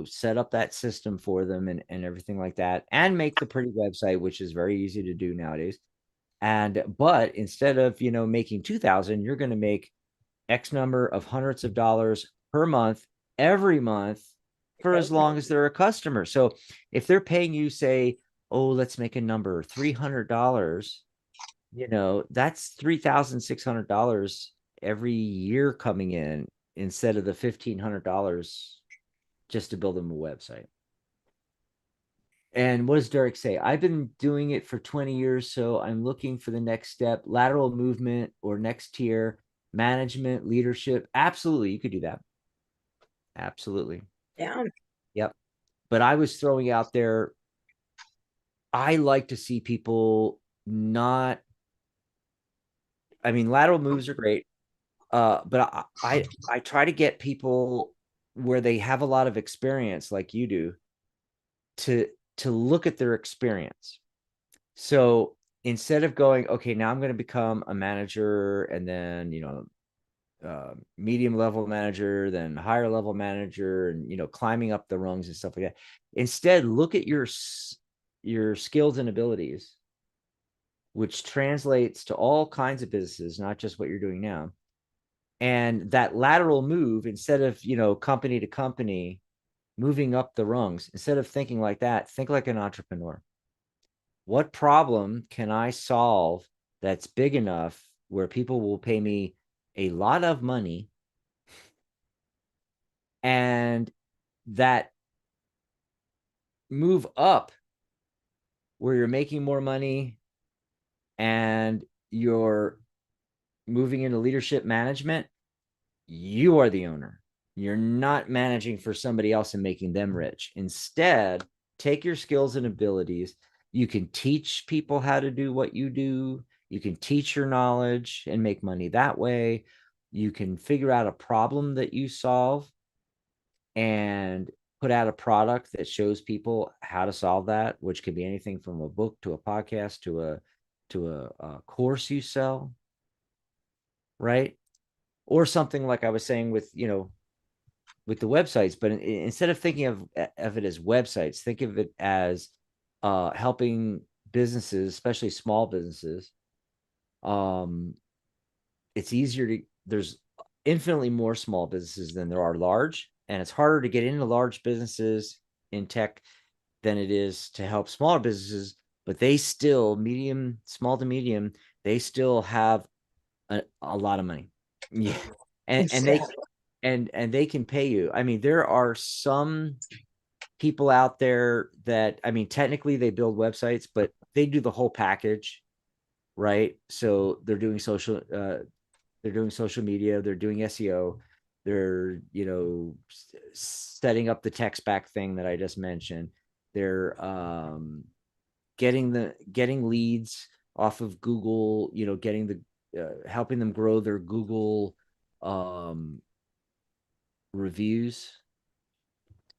set up that system for them and everything like that, and make the pretty website, which is very easy to do nowadays. But instead of, making 2,000, you're going to make X number of hundreds of dollars per month, every month, for as long as they're a customer. So if they're paying you, say, oh, let's make a number, $300, that's $3,600 every year coming in instead of the $1,500 just to build them a website. And what does Derek say? I've been doing it for 20 years, so I'm looking for the next step, lateral movement or next tier, management, leadership. Absolutely, you could do that. Absolutely. Yeah. Yep. But I was throwing out there, I like to see people not, I mean, lateral moves are great. But I try to get people where they have a lot of experience like you do to look at their experience. So instead of going, okay, now I'm going to become a manager and then, medium level manager, then higher level manager, and, climbing up the rungs and stuff like that. Instead, look at your skills and abilities, which translates to all kinds of businesses, not just what you're doing now. And that lateral move, instead of, company to company, moving up the rungs, instead of thinking like that, think like an entrepreneur. What problem can I solve that's big enough where people will pay me a lot of money, and that move up where you're making more money and you're moving into leadership management, you are the owner. You're not managing for somebody else and making them rich. Instead, take your skills and abilities. You can teach people how to do what you do. You can teach your knowledge and make money that way. You can figure out a problem that you solve and put out a product that shows people how to solve that, which could be anything from a book to a podcast to a course you sell, right? Or something like I was saying with, with the websites, but instead of thinking of it as websites, think of it as helping businesses, especially small businesses. Um, it's easier to, there's infinitely more small businesses than there are large, and it's harder to get into large businesses in tech than it is to help smaller businesses, but they still, small to medium, they still have a lot of money. Yeah. And Yeah. they can pay you. I mean, there are some people out there that, I mean, technically they build websites, but they do the whole package, right? So they're doing social media, they're doing SEO, they're, setting up the text back thing that I just mentioned. They're getting leads off of Google, getting helping them grow their Google reviews,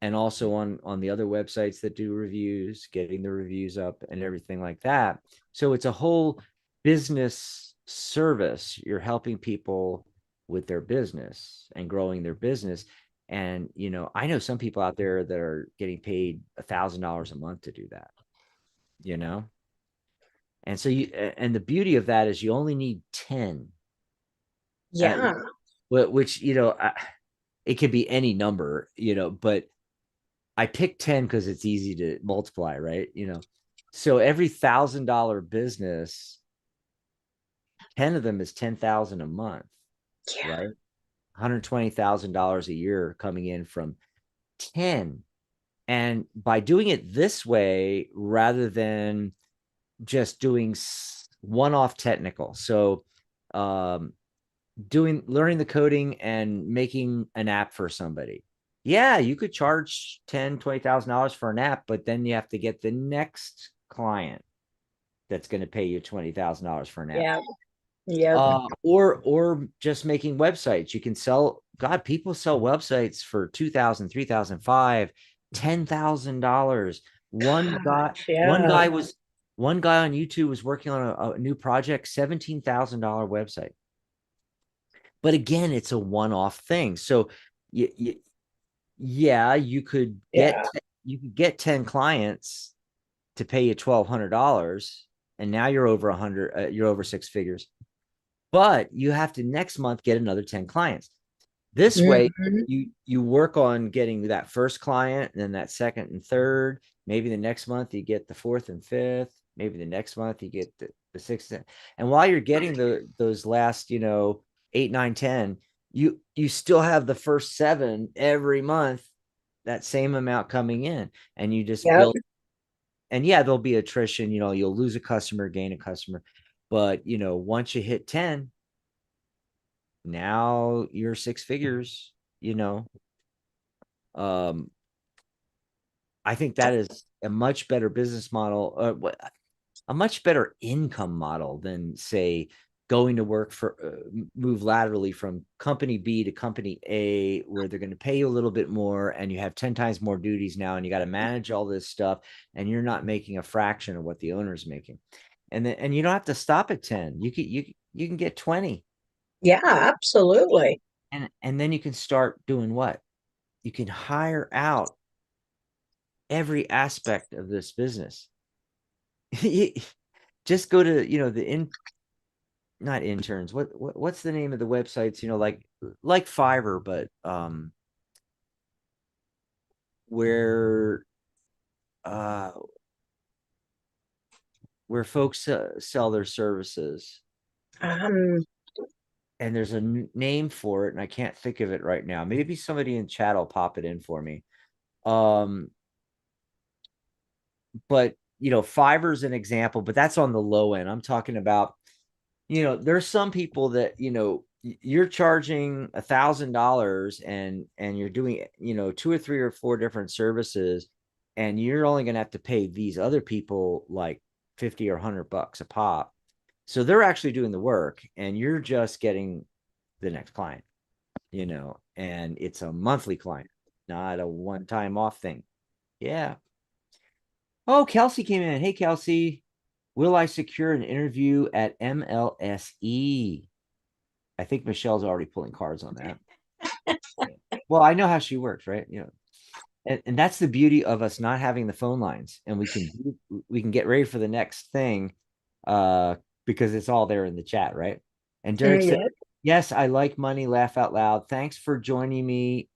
and also on the other websites that do reviews, getting the reviews up and everything like that. So it's a whole business service. You're helping people with their business and growing their business. And, I know some people out there that are getting paid $1,000 a month to do that, you know? And so and the beauty of that is you only need 10, uh, Yeah. which, it could be any number, but I picked 10 because it's easy to multiply, right? So every $1,000 business, 10 of them is 10,000 a month, Yeah. right? $120,000 a year coming in from 10. And by doing it this way, rather than just doing one-off technical, so um, learning the coding and making an app for somebody. Yeah, you could charge $10,000, $20,000 for an app, but then you have to get the next client that's going to pay you $20,000 for an app. Yeah. Yep. Or just making websites. You can sell, God, people sell websites for 2,000, 3,000, 5, $10,000. One guy, Gosh, one yeah. guy was one guy on YouTube was working on a new project, $17,000 website. But again, it's a one-off thing. So yeah, Yeah. you could get 10 clients to pay you $1,200, and now you're over 100, you're over six figures. But you have to next month get another 10 clients. This way, Mhm. you work on getting that first client, and then that second and third. Maybe the next month you get the fourth and fifth. Maybe the next month you get the sixth. And while you're getting those last, 8, 9, 10, you still have the first 7 every month, that same amount coming in, and you just Yep. build. And yeah, there'll be attrition. You'll lose a customer, gain a customer, but once you hit 10, now you're six figures. you know um I think that is a much better business model, a much better income model than, say, going to work for move laterally from company B to company A, where they're going to pay you a little bit more and you have 10 times more duties now, and you got to manage all this stuff, and you're not making a fraction of what the owner's making. And you don't have to stop at 10. You can get 20, Yeah, absolutely. and then you can start doing what? You can hire out every aspect of this business. Just go to, the not interns. What's the name of the websites, like Fiverr, but where uh where folks sell their services. Um, And there's a name for it, and I can't think of it right now. Maybe somebody in chat will pop it in for me. Um, but Fiverr's an example, but that's on the low end. I'm talking about, there's some people that, you're charging $1,000, and you're doing, 2 or 3 or 4 different services, and you're only going to have to pay these other people like 50 or $100 a pop. So they're actually doing the work, and you're just getting the next client, and it's a monthly client, not a one-time off thing. Yeah. Oh, Kelsey came in. Hey, Kelsey, will I secure an interview at MLSE? I think Michelle's already pulling cards on that. Well, I know how she works, right? And that's the beauty of us not having the phone lines, and we can get ready for the next thing, uh, because it's all there in the chat, right? And Derek said, yeah. "Yes, I like money. Laugh out loud. Thanks for joining me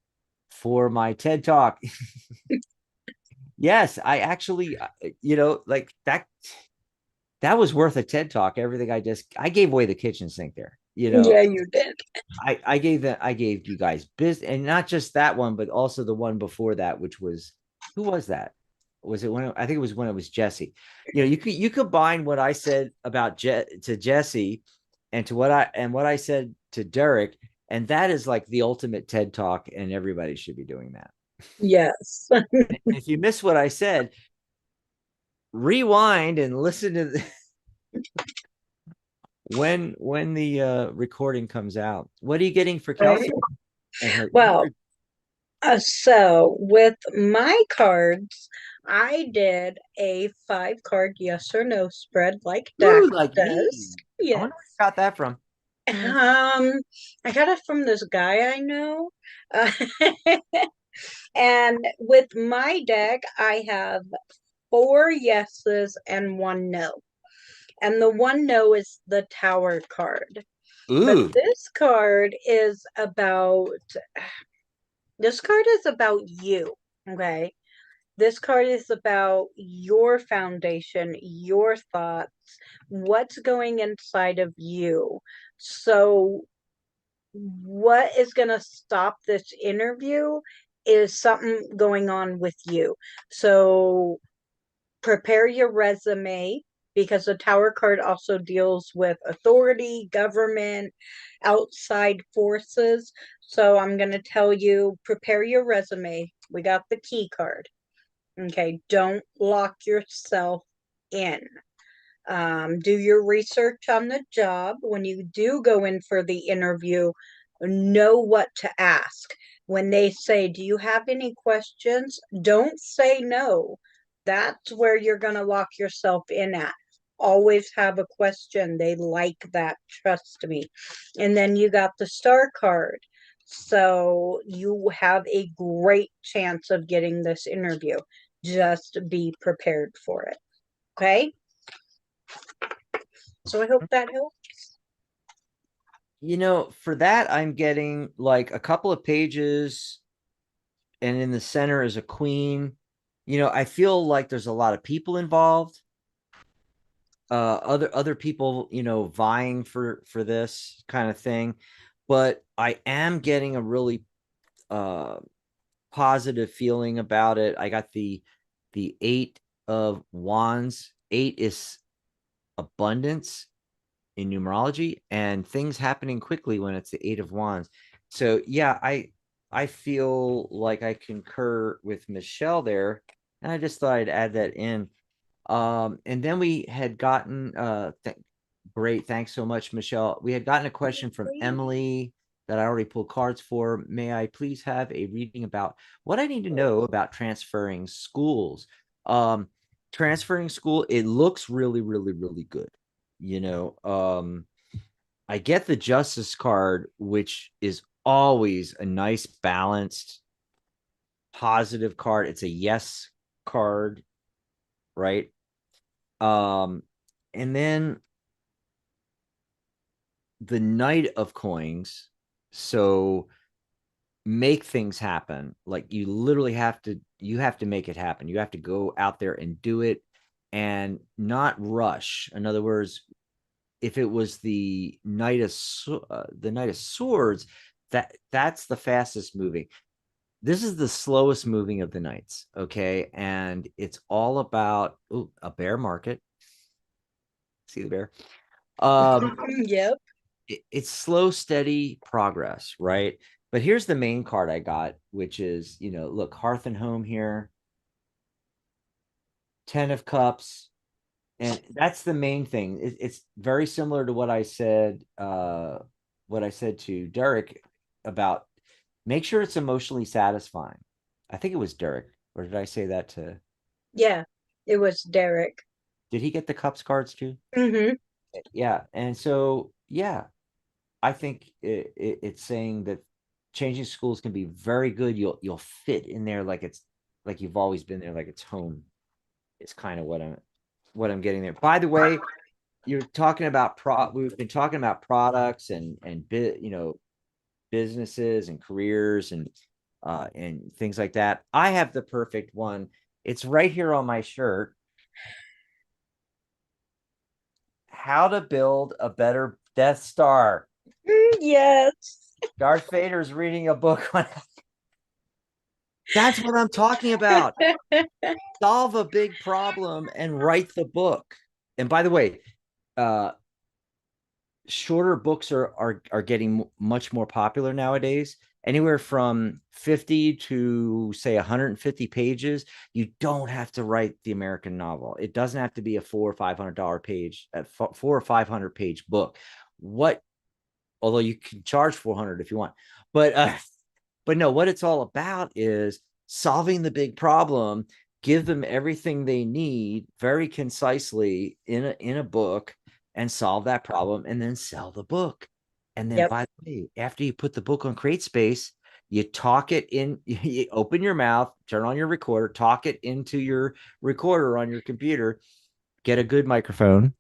for my TED Talk." Yes, I actually, like that. That was worth a TED Talk. Everything I gave away the kitchen sink there. Yeah, you did. I gave you guys business, and not just that one, but also the one before that, which was, who was that? Was it I think it was when it was Jesse. You combine what I said about to Jesse, and what I said to Derek, and that is like the ultimate TED Talk, and everybody should be doing that. Yes. If you miss what I said, rewind and listen to when the recording comes out. What are you getting for Right. Kelsey and her? Well, so with my cards, I did a 5 card yes or no spread like Dak Ooh, like me. does. I wonder where Yes. you got that from. I got it from this guy I know. Uh, and with my deck, I have four yeses and one no. And the one no is the Tower card. But Ooh. this card is about you. Okay. This card is about your foundation, your thoughts, what's going inside of you. So, what is going to stop this interview is something going on with you. So, prepare your resume because the Tower card also deals with authority, government, outside forces. So, I'm going to tell you prepare your resume. We got the key card. Okay, don't lock yourself in. Do your research on the job. When you do go in for the interview, know what to ask. When they say, do you have any questions? Don't say no. That's where you're going to lock yourself in at. Always have a question. They like that. Trust me. And then you got the star card. So you have a great chance of getting this interview. Just be prepared for it. Okay. So I hope that helps. For that, I'm getting like a couple of pages, and in the center is a queen. I feel like there's a lot of people involved. Other people, vying for this kind of thing. But I am getting a really uh positive feeling about it. I got the 8 of Wands. 8 is abundance in numerology, and things happening quickly when it's the 8 of Wands. So yeah, I feel like I concur with Michelle there, and I just thought I'd add that in. And then we had gotten great, thanks so much, Michelle. We had gotten a question from Emily that I already pulled cards for. May I please have a reading about what I need to know about transferring schools? Transferring school, it looks really, really, really good. I get the Justice card, which is always a nice, balanced, positive card. It's a yes card, right? And then the Knight of Coins. So make things happen. Like you have to make it happen. You have to go out there and do it and not rush. In other words, if it was the Knight of Swords, that's the fastest moving. This is the slowest moving of the knights, okay? And it's all about a bear market. See the bear? Um, Yep. it's slow, steady progress, right? But here's the main card I got, which is, look, Hearth and Home here, 10 of Cups, and that's the main thing. It's very similar to what I said to Derek about make sure it's emotionally satisfying. I think it was Derek, or did I say that to? Yeah, it was Derek. Did he get the Cups cards too? Mm-hmm. Yeah, and so yeah, I think it's saying that changing schools can be very good. You'll fit in there like it's like you've always been there, like it's home. It's kind of what I'm getting there. By the way, you're talking about we've been talking about products and businesses and careers and things like that. I have the perfect one. It's right here on my shirt. How to build a better Death Star. Yes. Darth Vader's reading a book on That's what I'm talking about. Solve a big problem and write the book. And by the way, uh, shorter books are getting much more popular nowadays. Anywhere from 50 to say 150 pages. You don't have to write the American novel. It doesn't have to be a $400 or $500 page book. Although you can charge 400 if you want, but no, what it's all about is solving the big problem, give them everything they need very concisely in a book, and solve that problem and then sell the book. And then, Yep. by the way, after you put the book on CreateSpace, you talk it in, you open your mouth, turn on your recorder, talk it into your recorder on your computer, get a good microphone,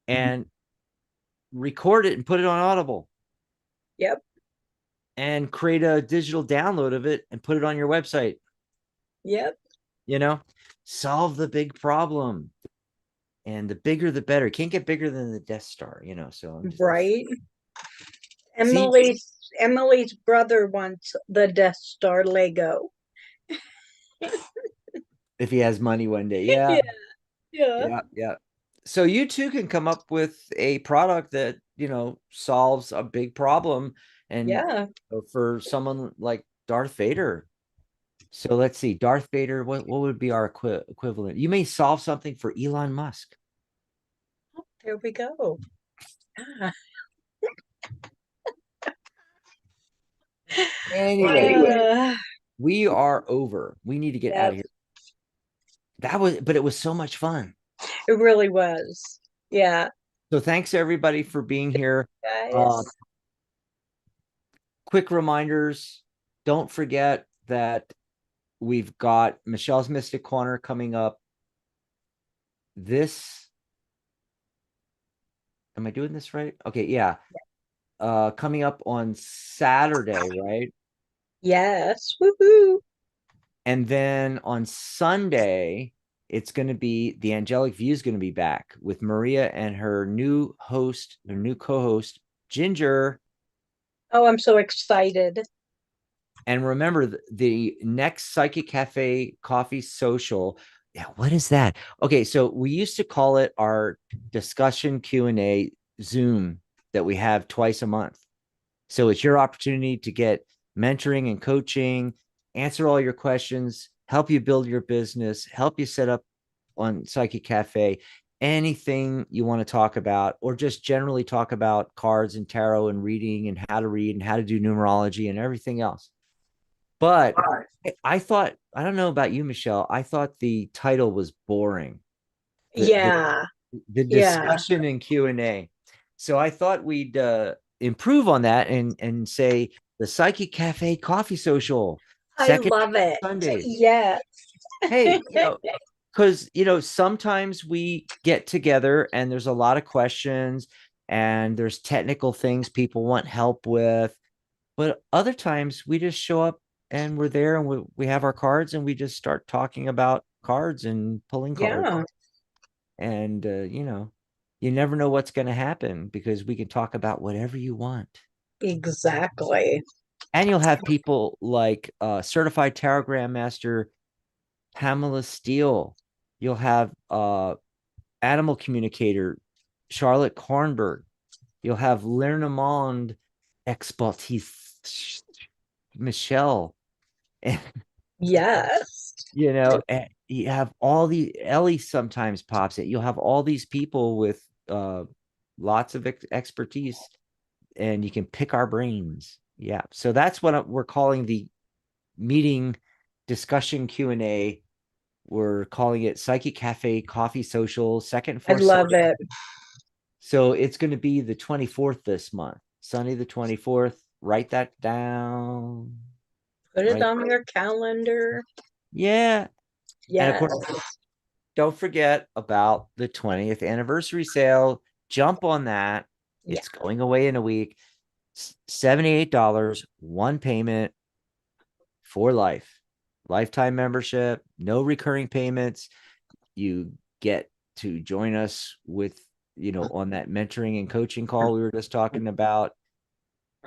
and record it and put it on Audible Yep. and create a digital download of it and put it on your website. Yep. Solve the big problem. And the bigger, the better. Can't get bigger than the Death Star, So I'm just Right. see Emily's brother wants the Death Star Lego. if he has money one day. Yeah, Yeah. Yeah. yeah, yeah. So you too can come up with a product that solves a big problem, and Yeah. for someone like Darth Vader. So let's see, Darth Vader. What would be our equivalent? You may solve something for Elon Musk. There we go. Ah. Anyway, Uh, we are over. We need to get out yep. of here. But it was so much fun. It really was. Yeah. So thanks everybody for being here. Guys. Quick reminders. Don't forget that we've got Michelle's Mystic Corner coming up. Am I doing this right? Okay, yeah. Coming up on Saturday, right? Yes. Woohoo. And then on Sunday, it's going to be the Angelic View is going to be back with Maria and her new co-host, Ginger. Oh, I'm so excited. And remember, the next Psychic Cafe Coffee Social. Yeah, what is that? Okay, so we used to call it our discussion Q&A Zoom that we have twice a month. So it's your opportunity to get mentoring and coaching, answer all your questions, help you build your business, help you set up on Psychic Cafe, anything you want to talk about, or just generally talk about cards and tarot and reading and how to read and how to do numerology and everything else. But I thought, I don't know about you, Michelle, I thought the title was boring. The Yeah. the Yeah. discussion and Q&A. So I thought we'd improve on that and say the Psychic Cafe Coffee Social, I second love it. Sundays. Yes. Hey, because sometimes we get together and there's a lot of questions and there's technical things people want help with, but other times we just show up and we're there and we have our cards and we just start talking about cards and pulling cards. Yeah. And you never know what's going to happen because we can talk about whatever you want. Exactly. And you'll have people like certified tarot grandmaster Pamela Steele. You'll have animal communicator Charlotte Kornberg. You'll have Lenormand expertise Michelle. And Yes. and you have all the Ellie sometimes pops it. You'll have all these people with lots of expertise, and you can pick our brains. Yeah, so that's what we're calling the meeting discussion Q&A. We're calling it Psychic Cafe Coffee Social, second and I fourth love Sunday. it. So it's going to be the 24th this month, Sunday the 24th. Write that down. Put it on your calendar. Yeah. And of Yes. course, don't forget about the 20th anniversary sale. Jump on that. Yeah. It's going away in a week. $78, one payment for life. Lifetime membership, no recurring payments. You get to join us with, on that mentoring and coaching call we were just talking about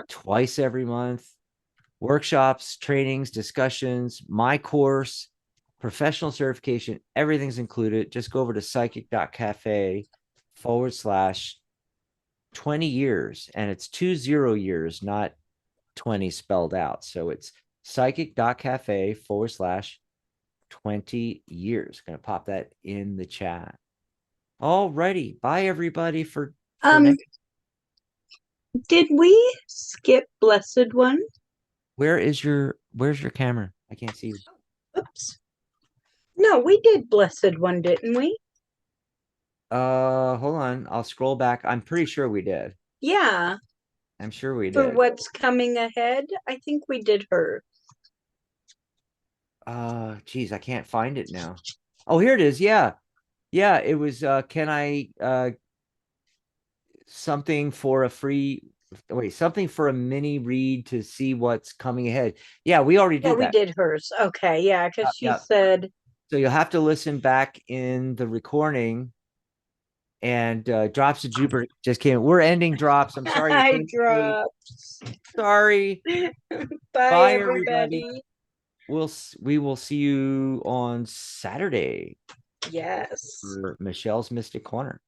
twice every month. Workshops, trainings, discussions, my course, professional certification, everything's included. Just go over to psychic.cafe/20 years. And it's 20 years, not 20 spelled out. So it's psychic.cafe/20 years. Going to pop that in the chat. All righty. Bye, everybody, for next. Did we skip Blessed One? Where's your camera? I can't see you. Oops. No, we did Blessed One, didn't we? Hold on. I'll scroll back. I'm pretty sure we did. Yeah, I'm sure we for did. what's coming ahead, I think we did her. Geez, I can't find it now. Oh, here it is. Yeah. Yeah, it was can I something for a free wait, something for a mini read to see what's coming ahead. Yeah, we already Yeah, did we that. did hers. Okay, yeah, because she Yeah. said So you'll have to listen back in the recording and drops of Jupiter just came. We're ending drops. I'm sorry you I came late. drops. Sorry. Bye, Bye everybody. everybody. We will see you on Saturday Yes. for Michelle's Mystic Corner.